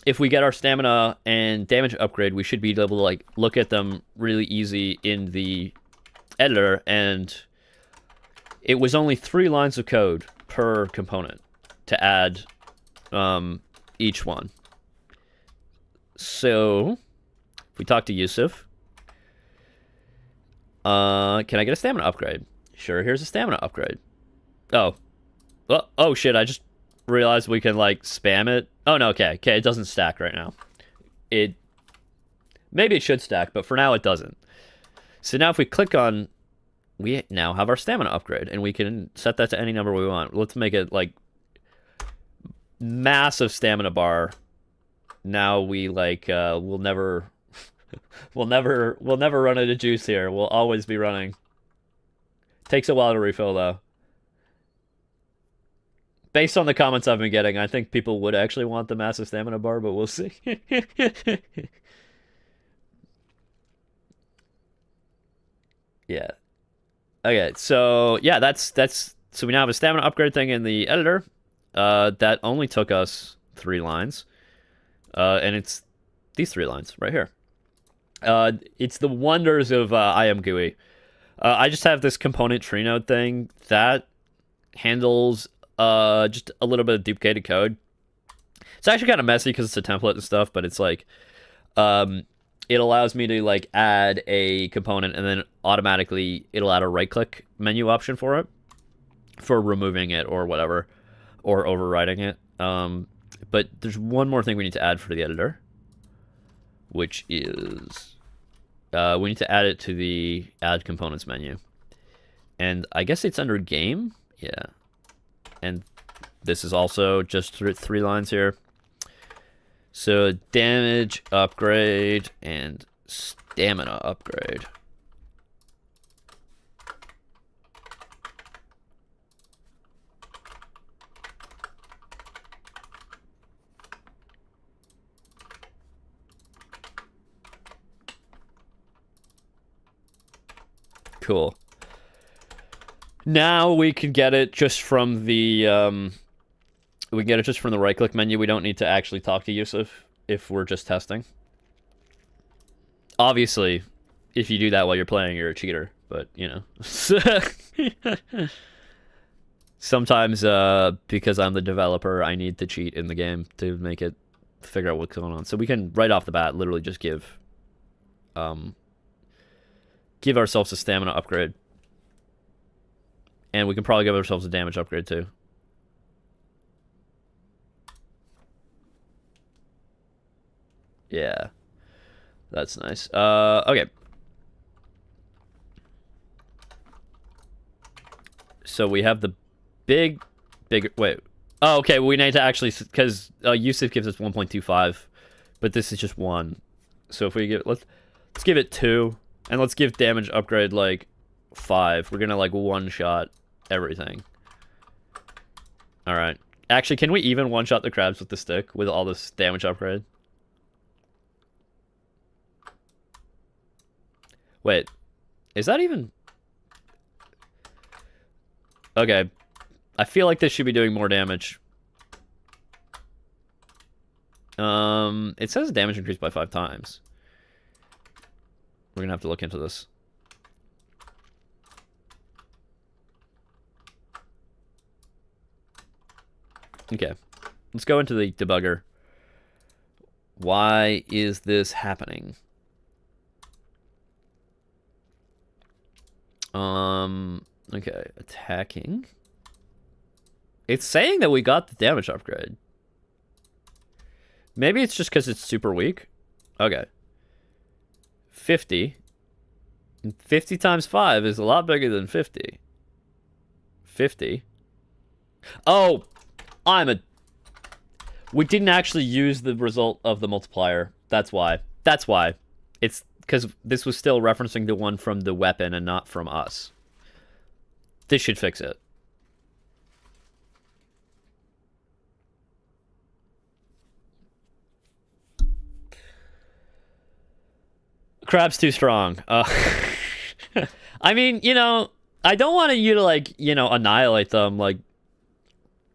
Speaker 1: if we get our stamina and damage upgrade, we should be able to like look at them really easy in the editor, and it was only 3 lines of code per component to add each one. So if we talk to Yusuf, can I get a stamina upgrade? Sure, here's a stamina upgrade. Oh shit, I just realized we can like spam it. Oh no, okay, it doesn't stack right now. Maybe it should stack, but for now it doesn't. So now if we click on, we now have our stamina upgrade, and we can set that to any number we want. Let's make it like massive stamina bar. Now we like we'll never run out of juice here. We'll always be running. Takes a while to refill though. Based on the comments I've been getting, I think people would actually want the massive stamina bar, but we'll see. Yeah. Okay, so yeah, that's so we now have a stamina upgrade thing in the editor. That only took us 3 lines. And it's these 3 lines right here. It's the wonders of IMGUI. I just have this component tree node thing that handles just a little bit of duplicated code. It's actually kind of messy because it's a template and stuff, but it's like it allows me to like add a component, and then automatically it'll add a right-click menu option for it, for removing it or whatever, or overriding it. But there's one more thing we need to add for the editor, which is we need to add it to the Add Components menu. And I guess it's under Game? Yeah. And this is also just 3 lines here. So damage upgrade and stamina upgrade. Cool. Now we can get it just from the right-click menu. We don't need to actually talk to Yusuf if we're just testing. Obviously, if you do that while you're playing, you're a cheater. But you know, sometimes because I'm the developer, I need to cheat in the game to make it figure out what's going on. So we can right off the bat literally just give ourselves a stamina upgrade. And we can probably give ourselves a damage upgrade too. Yeah. That's nice. Okay. So we have the big... Wait. Oh, okay. We need to actually... Because Yusuf gives us 1.25. But this is just 1. So if we give... Let's give it 2. And let's give damage upgrade, like, 5. We're gonna, like, one-shot everything. Alright. Actually, can we even one-shot the crabs with the stick with all this damage upgrade? Wait. Is that even... Okay. I feel like this should be doing more damage. It says damage increased by 5 times. We're gonna have to look into this. Okay. Let's go into the debugger. Why is this happening? Okay, attacking. It's saying that we got the damage upgrade. Maybe it's just because it's super weak. Okay. 50. 50 times 5 is a lot bigger than 50. 50. Oh! We didn't actually use the result of the multiplier. That's why. That's why. It's because this was still referencing the one from the weapon and not from us. This should fix it. Crab's too strong. I mean, you know, I don't want you to, like, you know, annihilate them, like,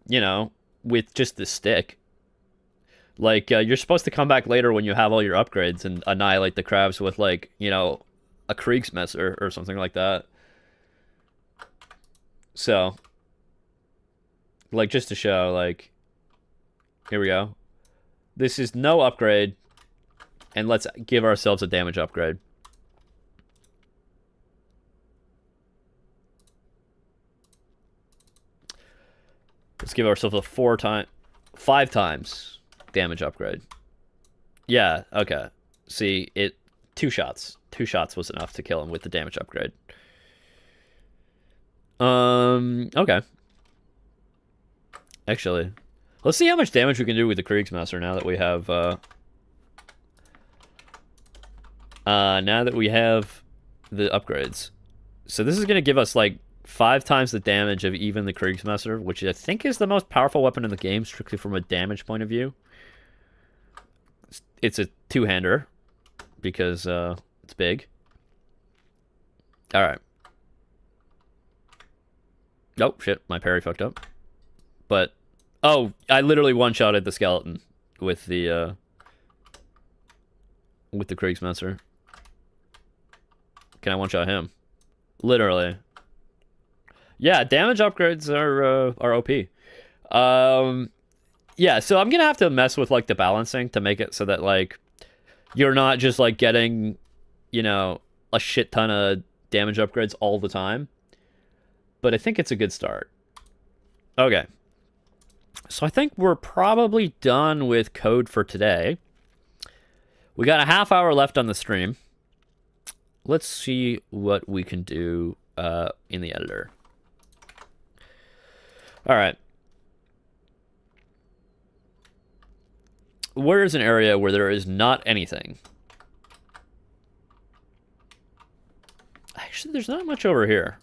Speaker 1: you know, with just the stick. Like, you're supposed to come back later when you have all your upgrades and annihilate the crabs with, like, you know, a Kriegsmesser or something like that. So, like, just to show, like, here we go. This is no upgrade, and let's give ourselves a damage upgrade. Let's give ourselves a 5 times damage upgrade. Yeah, okay. See, 2 shots. 2 shots was enough to kill him with the damage upgrade. Okay. Actually, let's see how much damage we can do with the Kriegsmaster now that we have, now that we have the upgrades. So this is going to give us, like, 5 times the damage of even the Kriegsmaster, which I think is the most powerful weapon in the game, strictly from a damage point of view. It's a 2-hander, because, it's big. Alright. Oh, shit, my parry fucked up. But, oh, I literally one-shotted the skeleton with the Kriegsmaster. Can I one-shot him? Literally. Yeah, damage upgrades are OP. Yeah, so I'm gonna have to mess with, like, the balancing to make it so that, like, you're not just, like, getting, you know, a shit ton of damage upgrades all the time. But I think it's a good start. Okay. So I think we're probably done with code for today. We got a half hour left on the stream. Let's see what we can do in the editor. All right. Where is an area where there is not anything? Actually, there's not much over here.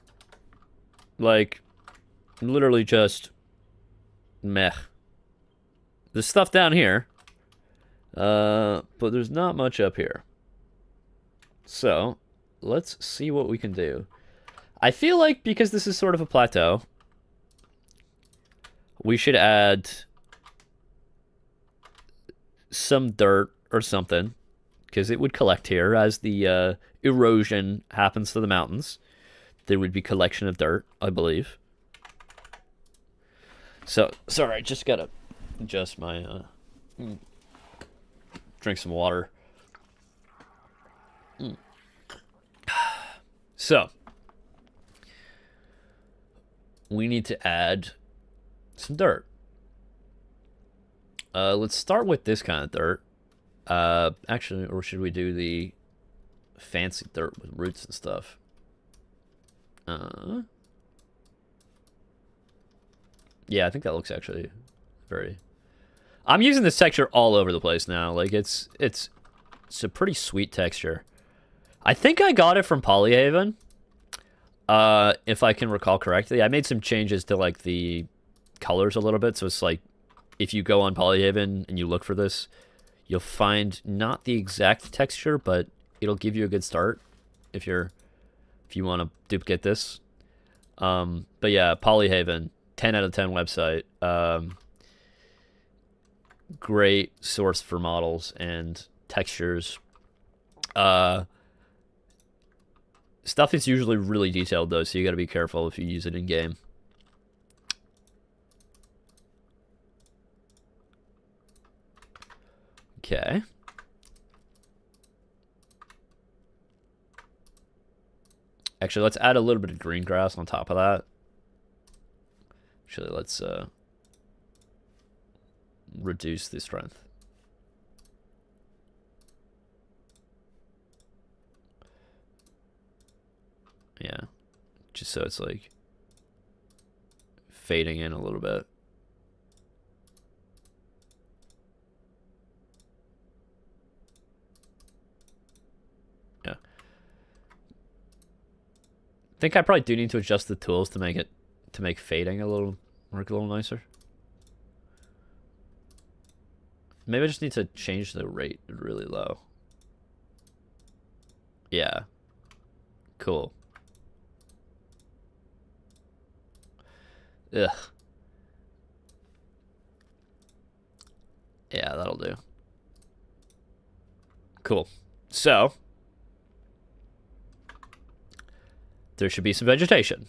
Speaker 1: Like, literally just meh. There's stuff down here. But there's not much up here. So, let's see what we can do. I feel like because this is sort of a plateau, we should add some dirt or something, because it would collect here as the erosion happens to the mountains. There would be collection of dirt, I believe. So, sorry, I just gotta adjust my, drink some water. So, we need to add some dirt. Let's start with this kind of dirt. Actually, or should we do the fancy dirt with roots and stuff? Yeah, I think that looks actually very... I'm using this texture all over the place now. Like, it's a pretty sweet texture. I think I got it from Polyhaven. If I can recall correctly. I made some changes to, like, the colors a little bit. So it's like, if you go on Polyhaven and you look for this, you'll find not the exact texture, but it'll give you a good start if you want to duplicate this. But yeah, Polyhaven, 10 out of 10 website. Great source for models and textures. Stuff is usually really detailed though, so you gotta be careful if you use it in game. Okay. Actually, let's add a little bit of green grass on top of that. Actually, let's reduce the strength. Yeah, just so it's like fading in a little bit. Yeah. I think I probably do need to adjust the tools to make fading work a little nicer. Maybe I just need to change the rate really low. Yeah. Cool. Ugh. Yeah, that'll do. Cool. So, there should be some vegetation.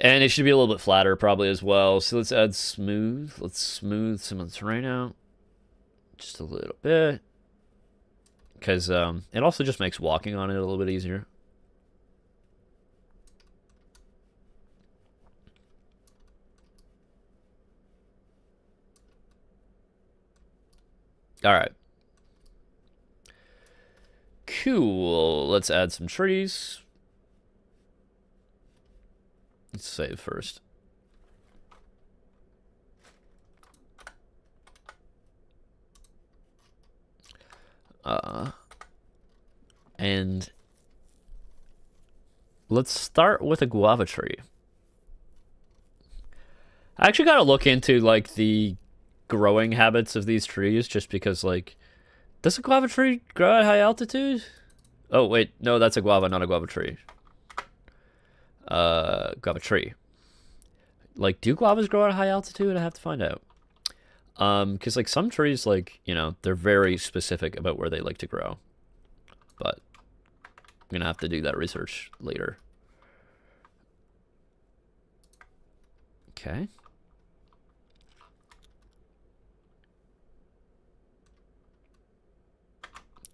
Speaker 1: And it should be a little bit flatter probably as well. So let's add smooth. Let's smooth some of the terrain out. Just a little bit. Because it also just makes walking on it a little bit easier. All right. Cool. Let's add some trees. Let's save first. And let's start with a guava tree. I actually got to look into like the growing habits of these trees just because like, does a guava tree grow at high altitude? Oh, wait, no, that's a guava, not a guava tree. Guava tree. Like, do guavas grow at high altitude? I have to find out. Because like some trees, like, you know, they're very specific about where they like to grow. But I'm gonna have to do that research later. Okay.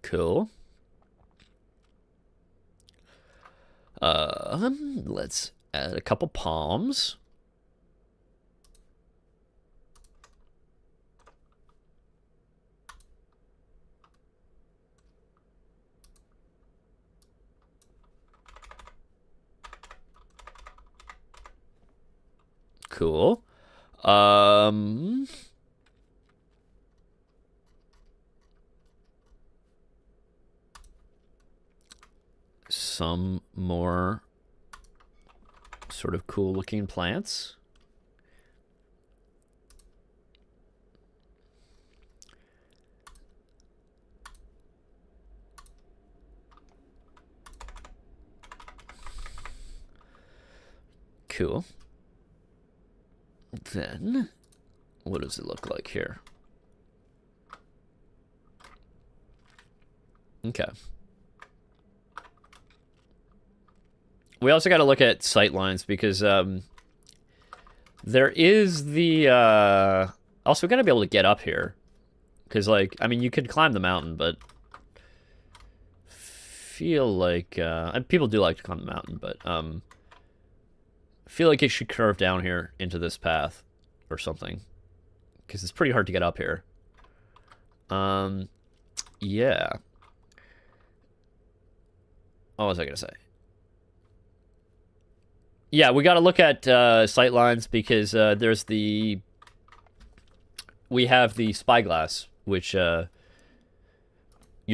Speaker 1: Cool. Let's add a couple palms. Cool. Some more sort of cool looking plants. Cool. Then, what does it look like here? Okay. We also got to look at sight lines because there is the... Also, we got to be able to get up here. Because, like, I mean, you could climb the mountain, but... feel like... and people do like to climb the mountain, but... feel like it should curve down here into this path or something. Because it's pretty hard to get up here. Yeah. What was I gonna say? Yeah, we got to look at sight lines because there's the... We have the spyglass, which you're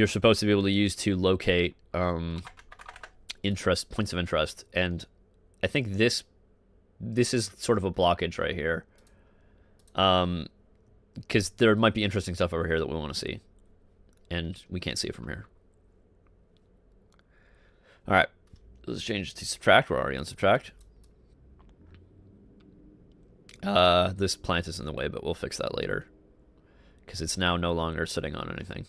Speaker 1: supposed to be able to use to locate points of interest, and I think this is sort of a blockage right here, because there might be interesting stuff over here that we want to see, and we can't see it from here. All right, let's change to subtract. We're already on subtract. This plant is in the way, but we'll fix that later, because it's now no longer sitting on anything.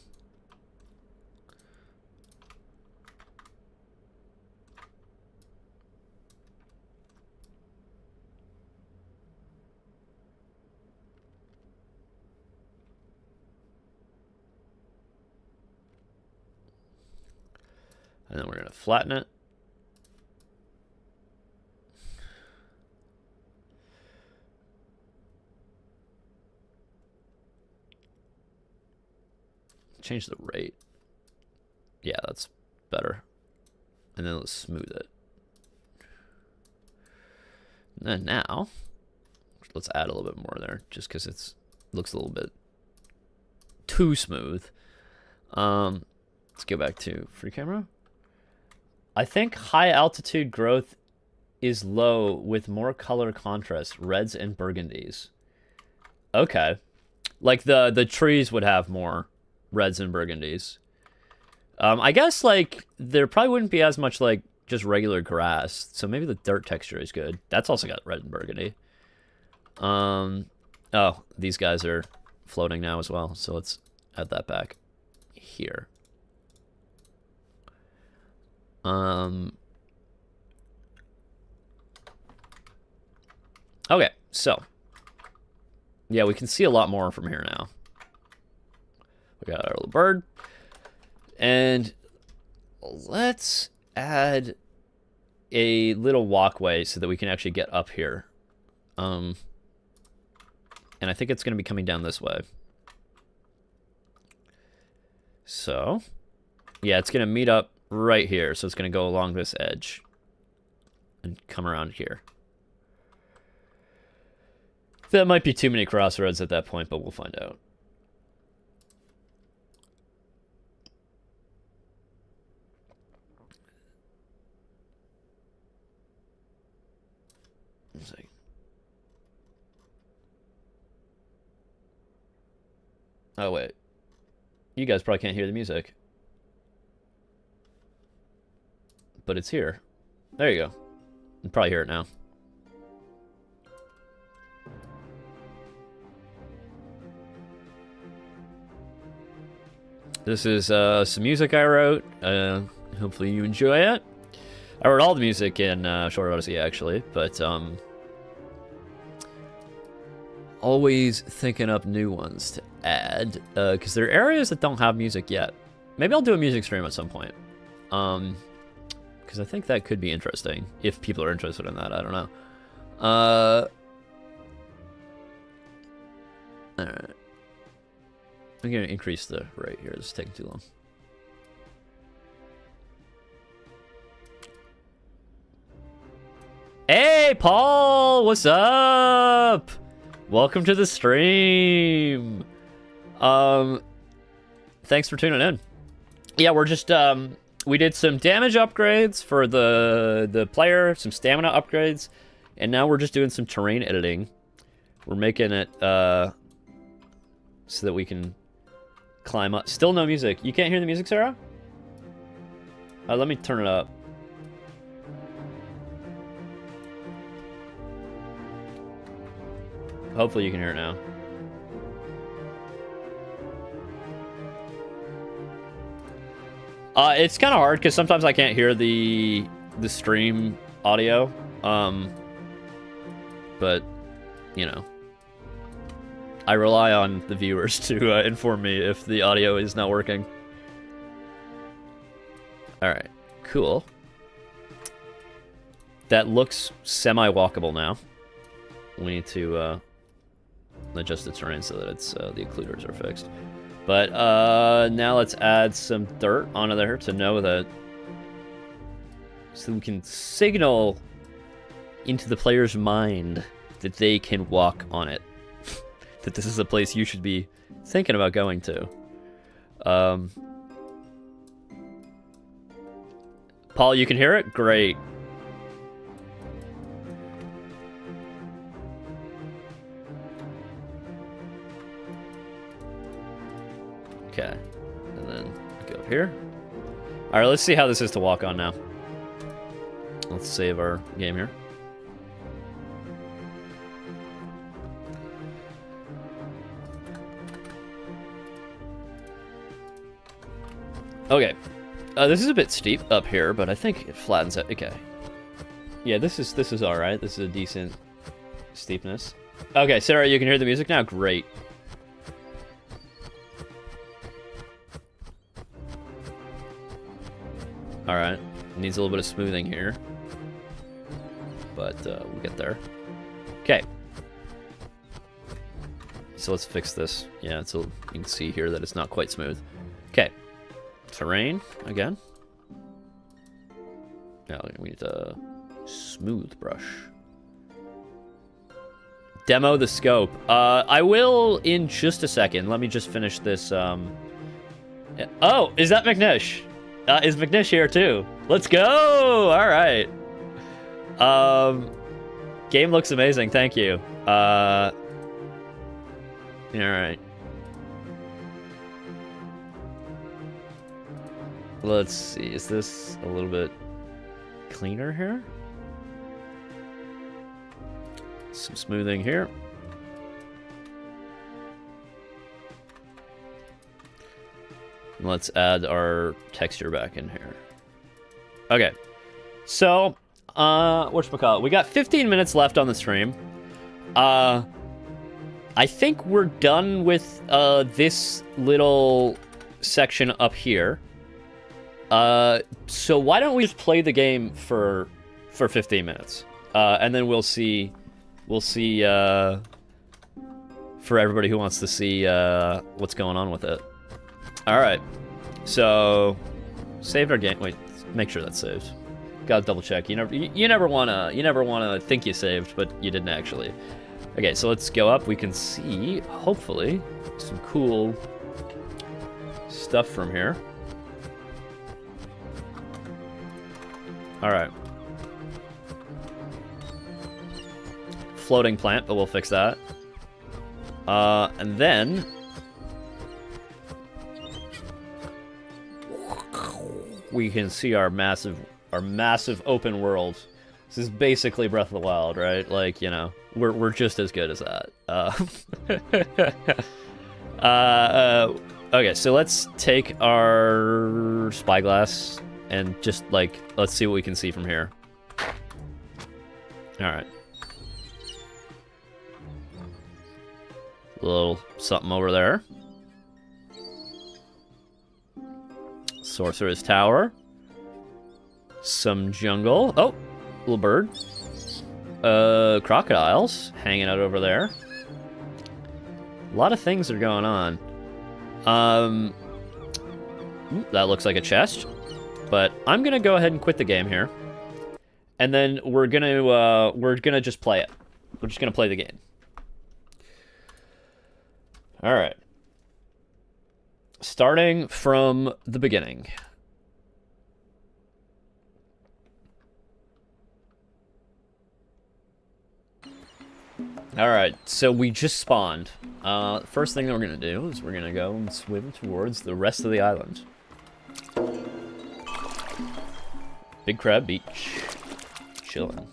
Speaker 1: And then we're going to flatten it. Change the rate. Yeah, that's better. And then let's smooth it. And then now, let's add a little bit more there, just because it looks a little bit too smooth. Let's go back to free camera. I think high altitude growth is low with more color contrast, reds and burgundies. Okay. Like the trees would have more reds and burgundies. I guess like there probably wouldn't be as much like just regular grass, so maybe the dirt texture is good. That's also got red and burgundy. Oh, these guys are floating now as well, so let's add that back here. Okay, so yeah, we can see a lot more from here now. We got our little bird, and let's add a little walkway so that we can actually get up here. And I think it's going to be coming down this way. So yeah, it's going to meet up right here, so it's going to go along this edge and come around here. That might be too many crossroads at that point, but we'll find out. Let's see. Oh wait, you guys probably can't hear the music. But it's here. There you go. You can probably hear it now. This is some music I wrote. Hopefully you enjoy it. I wrote all the music in Short Odyssey, actually, but always thinking up new ones to add, because there are areas that don't have music yet. Maybe I'll do a music stream at some point. Because I think that could be interesting, if people are interested in that. I don't know. Alright. I'm going to increase the rate here. This is taking too long. Hey, Paul! What's up? Welcome to the stream. Thanks for tuning in. Yeah, we're just... we did some damage upgrades for the player, some stamina upgrades, and now we're just doing some terrain editing. We're making it so that we can climb up. Still no music. You can't hear the music, Sarah? Let me turn it up. Hopefully you can hear it now. It's kind of hard because sometimes I can't hear the stream audio. But you know, I rely on the viewers to inform me if the audio is not working. All right, cool. That looks semi-walkable now. We need to adjust the terrain so that it's the occluders are fixed. But now let's add some dirt onto there to know that, so we can signal into the player's mind that they can walk on it. That this is a place you should be thinking about going to. Paul, you can hear it? Great. Okay. And then go up here. Alright, let's see how this is to walk on now. Let's save our game here. Okay. This is a bit steep up here, but I think it flattens it. Okay. Yeah, this is all right. This is a decent steepness. Okay, Sarah, you can hear the music now? Great. All right. Needs a little bit of smoothing here. But we'll get there. Okay. So let's fix this. Yeah, so you can see here that it's not quite smooth. Okay. Terrain again. Now we need a smooth brush. Demo the scope. I will in just a second. Let me just finish this. Oh, is that McNish? Is McNish here too? Let's go! All right. Game looks amazing. Thank you. All right. Let's see. Is this a little bit cleaner here? Some smoothing here. And let's add our texture back in here. Okay. So, whatchamacallit? We got 15 minutes left on the stream. I think we're done with this little section up here. So why don't we just play the game for 15 minutes, and then we'll see for everybody who wants to see what's going on with it. All right, so save our game. Wait, make sure that's saved. Gotta double check. You never wanna think you saved, but you didn't actually. Okay, so let's go up. We can see hopefully some cool stuff from here. All right. Floating plant, but we'll fix that. And then we can see our massive open world. This is basically Breath of the Wild, right? Like, you know, we're just as good as that. Okay, so let's take our spyglass and just, like, let's see what we can see from here. Alright. A little something over there. Sorcerer's Tower. Some jungle. Oh, little bird. Crocodiles hanging out over there. A lot of things are going on. That looks like a chest. But I'm gonna go ahead and quit the game here, and then we're gonna just play it. We're just gonna play the game. All right. Starting from the beginning. All right. So we just spawned. First thing that we're gonna do is we're gonna go and swim towards the rest of the island. Big Crab Beach. Chilling.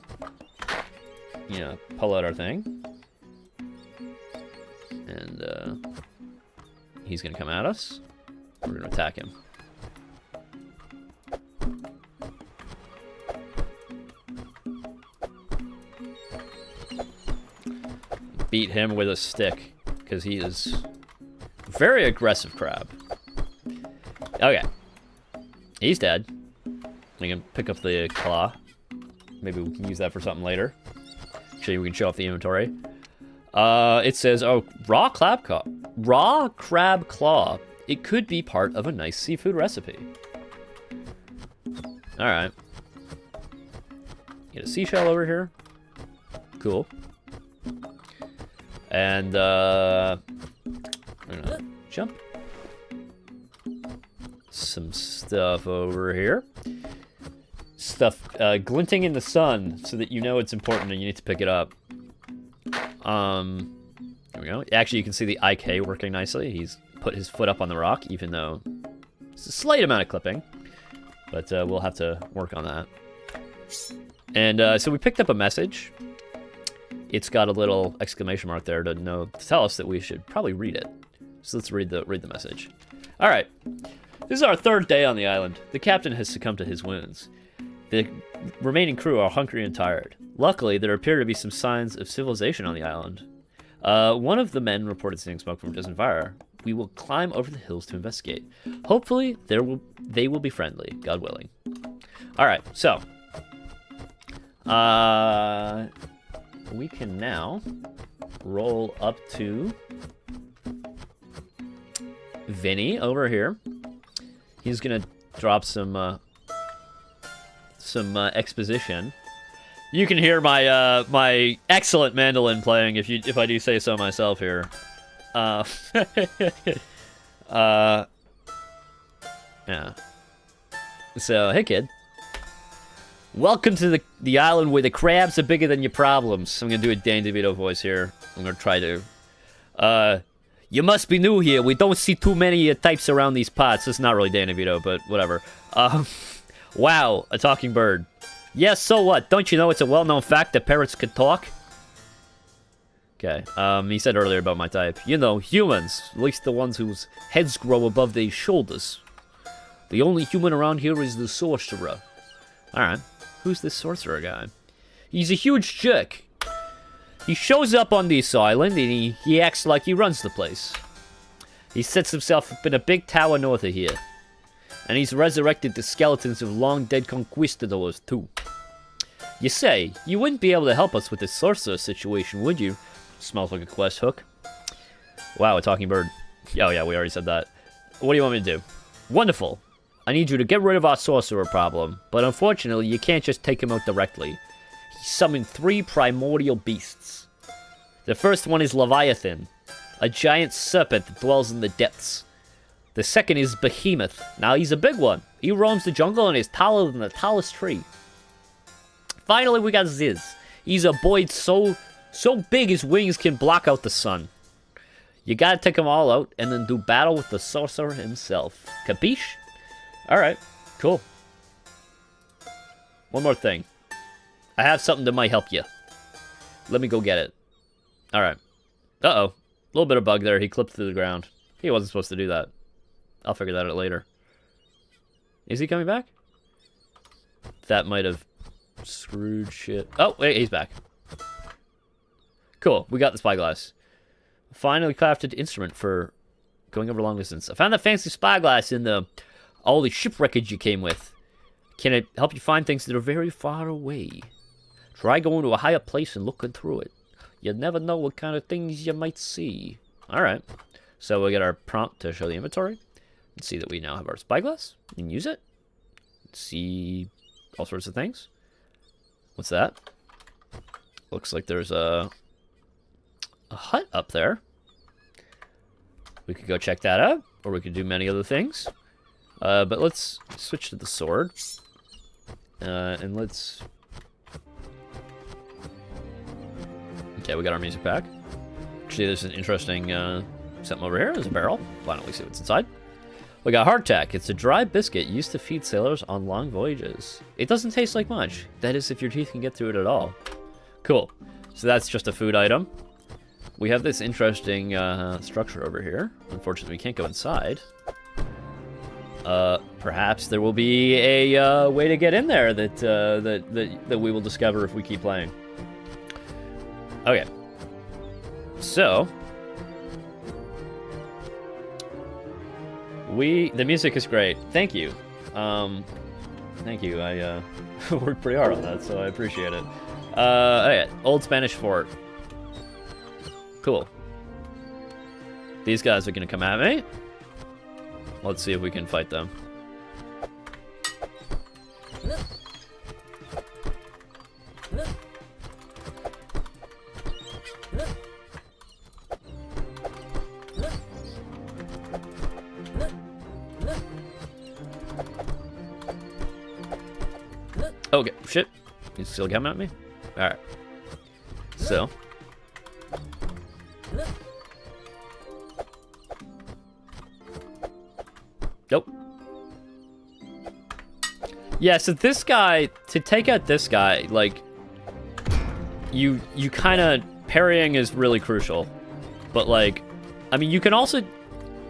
Speaker 1: You know, pull out our thing. And, he's gonna come at us. We're gonna attack him. Beat him with a stick, because he is a very aggressive crab. Okay. He's dead. We can pick up the claw. Maybe we can use that for something later. Actually, we can show off the inventory. It says, oh, raw raw crab claw. It could be part of a nice seafood recipe. Alright. Get a seashell over here. Cool. And, I'm gonna jump. Some stuff over here. Stuff glinting in the sun so that you know it's important and you need to pick it up. There we go. Actually, you can see the IK working nicely. He's put his foot up on the rock, even though it's a slight amount of clipping. But we'll have to work on that. And so we picked up a message. It's got a little exclamation mark there to tell us that we should probably read it. So let's read the message. All right. This is our third day on the island. The captain has succumbed to his wounds. The remaining crew are hungry and tired. Luckily, there appear to be some signs of civilization on the island. One of the men reported seeing smoke from a distant fire. We will climb over the hills to investigate. Hopefully, they will be friendly, God willing. All right, so we can now roll up to Vinny over here. He's gonna drop some exposition. You can hear my my excellent mandolin playing if I do say so myself here. Yeah. So, hey kid. Welcome to the island where the crabs are bigger than your problems. I'm gonna do a Dan DeVito voice here. I'm gonna try to. You must be new here. We don't see too many types around these parts. It's not really Dan DeVito, but whatever. Wow, a talking bird. Yes, so what? Don't you know it's a well-known fact that parrots can talk? Okay, he said earlier about my type. You know, humans, at least the ones whose heads grow above their shoulders. The only human around here is the sorcerer. Alright, who's this sorcerer guy? He's a huge jerk. He shows up on this island and he acts like he runs the place. He sets himself up in a big tower north of here. And he's resurrected the skeletons of long-dead conquistadors, too. You say, you wouldn't be able to help us with this sorcerer situation, would you? Smells like a quest hook. Wow, a talking bird. Oh yeah, we already said that. What do you want me to do? Wonderful. I need you to get rid of our sorcerer problem, but unfortunately, you can't just take him out directly. He summoned 3 primordial beasts. The first one is Leviathan, a giant serpent that dwells in the depths. The second is Behemoth. Now, he's a big one. He roams the jungle and is taller than the tallest tree. Finally, we got Ziz. He's a boy so big his wings can block out the sun. You gotta take them all out and then do battle with the sorcerer himself. Capiche? Alright, cool. One more thing. I have something that might help you. Let me go get it. Alright. Uh-oh. A little bit of bug there. He clipped through the ground. He wasn't supposed to do that. I'll figure that out later. Is he coming back? That might have screwed shit. Oh, wait, he's back. Cool, we got the spyglass. Finally crafted instrument for going over long distance. I found that fancy spyglass in all the shipwreckage you came with. Can it help you find things that are very far away? Try going to a higher place and looking through it. You never know what kind of things you might see. Alright, so we get our prompt to show the inventory. And see that we now have our spyglass. You can use it. See all sorts of things. What's that? Looks like there's a hut up there. We could go check that out, or we could do many other things. But let's switch to the sword. And let's... Okay, we got our music pack. Actually, there's an interesting something over here. There's a barrel. Why don't we see what's inside? We got hardtack. It's a dry biscuit used to feed sailors on long voyages. It doesn't taste like much. That is, if your teeth can get through it at all. Cool. So that's just a food item. We have this interesting structure over here. Unfortunately, we can't go inside. Perhaps there will be a way to get in there that we will discover if we keep playing. Okay. So the music is great. Thank you. Thank you. I worked pretty hard on that, so I appreciate it. Okay, Old Spanish Fort. Cool. These guys are gonna come at me. Let's see if we can fight them. Okay, shit. He's still coming at me? Alright. So. Nope. Yeah, so this guy, to take out this guy, like, you kind of, parrying is really crucial. But, like, I mean, you can also,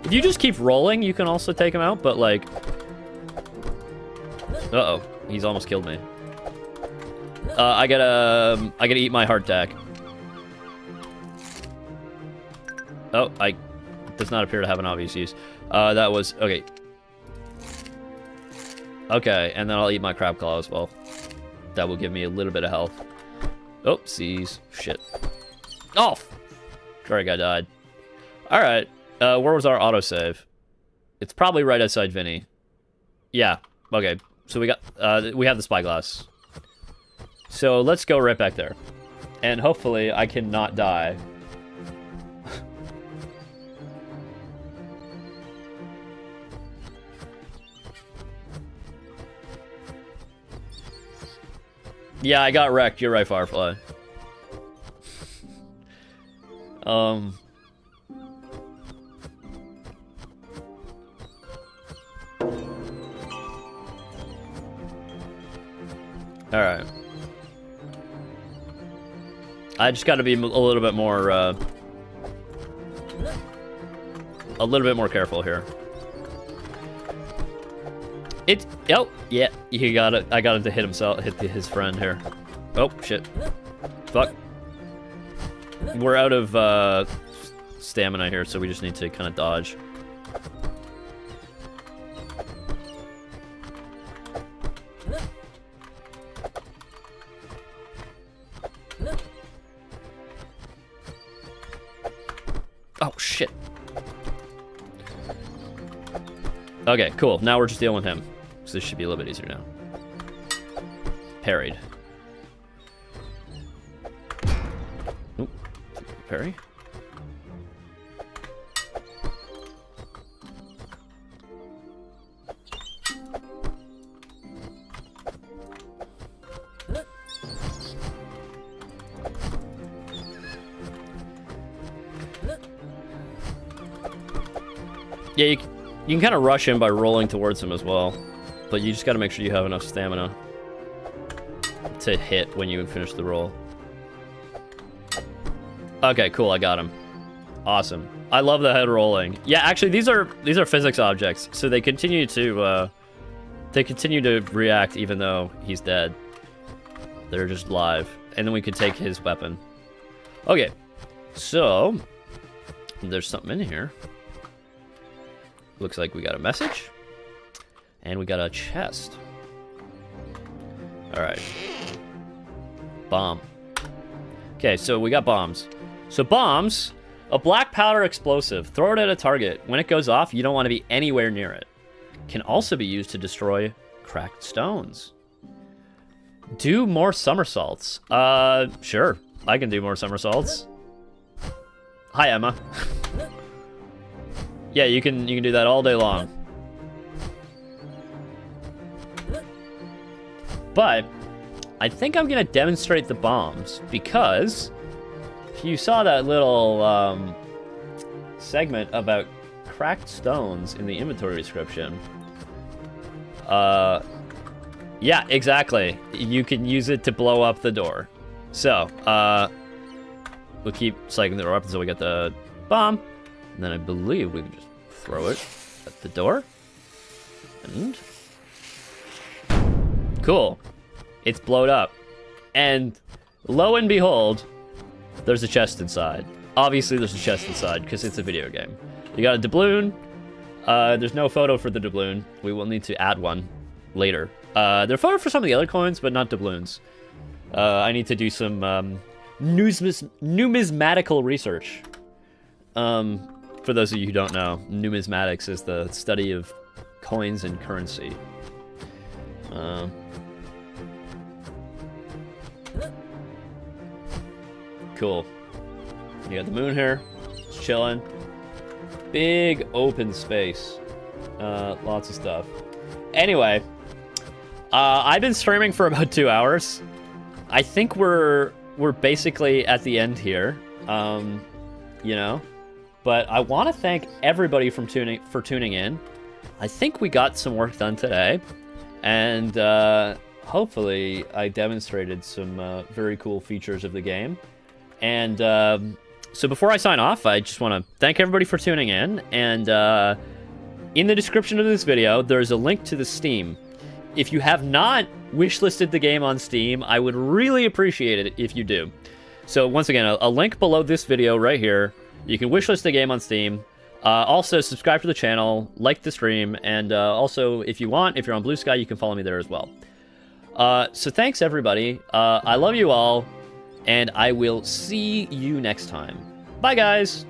Speaker 1: if you just keep rolling, you can also take him out, but, like, uh-oh, he's almost killed me. I gotta eat my heart deck. Oh, does not appear to have an obvious use. That was, okay. Okay, and then I'll eat my crab claw as well. That will give me a little bit of health. Oopsies. Shit. Oh! Sorry, guy died. Alright, where was our autosave? It's probably right outside Vinny. Yeah, okay. So we have the spyglass. So let's go right back there. And hopefully I can not die. Yeah, I got wrecked. You're right, Firefly. Alright. I just gotta be a little bit more, careful here. Oh, yeah, he got it. I got him to hit himself, his friend here. Oh, shit. Fuck. We're out of, stamina here, so we just need to kind of dodge. Oh, shit. Okay, cool. Now we're just dealing with him. So this should be a little bit easier now. Parried. Oop. Parry. Yeah, you can kind of rush him by rolling towards him as well. But you just got to make sure you have enough stamina to hit when you finish the roll. Okay, cool, I got him. Awesome. I love the head rolling. Yeah, actually, these are physics objects, so they continue to react even though he's dead. They're just live, and then we can take his weapon. Okay, so there's something in here. Looks like we got a message. And we got a chest. Alright. Bomb. Okay, so we got bombs. So bombs, a black powder explosive. Throw it at a target. When it goes off, you don't want to be anywhere near it. Can also be used to destroy cracked stones. Do more somersaults. Sure. I can do more somersaults. Hi, Emma. Yeah, you can do that all day long. But I think I'm gonna demonstrate the bombs because if you saw that little segment about cracked stones in the inventory description, yeah, exactly. You can use it to blow up the door. So, we'll keep cycling the door up until we get the bomb. And then I believe we can just throw it at the door. And cool. It's blowed up. And lo and behold, there's a chest inside. Obviously there's a chest inside because it's a video game. You got a doubloon. There's no photo for the doubloon. We will need to add one later. There are photos for some of the other coins, but not doubloons. I need to do some numismatical research. For those of you who don't know, numismatics is the study of coins and currency. Cool. You got the moon here. It's chilling. Big open space. Lots of stuff. Anyway, I've been streaming for about 2 hours. I think we're basically at the end here. You know, but I want to thank everybody for tuning in. I think we got some work done today, and hopefully I demonstrated some very cool features of the game. And so before I sign off, I just want to thank everybody for tuning in. And in the description of this video, there's a link to the Steam. If you have not wishlisted the game on Steam, I would really appreciate it if you do. So once again, a link below this video right here. You can wishlist the game on Steam. Also, subscribe to the channel, like the stream, and also, if you want, if you're on Bluesky, you can follow me there as well. So thanks, everybody. I love you all, and I will see you next time. Bye, guys!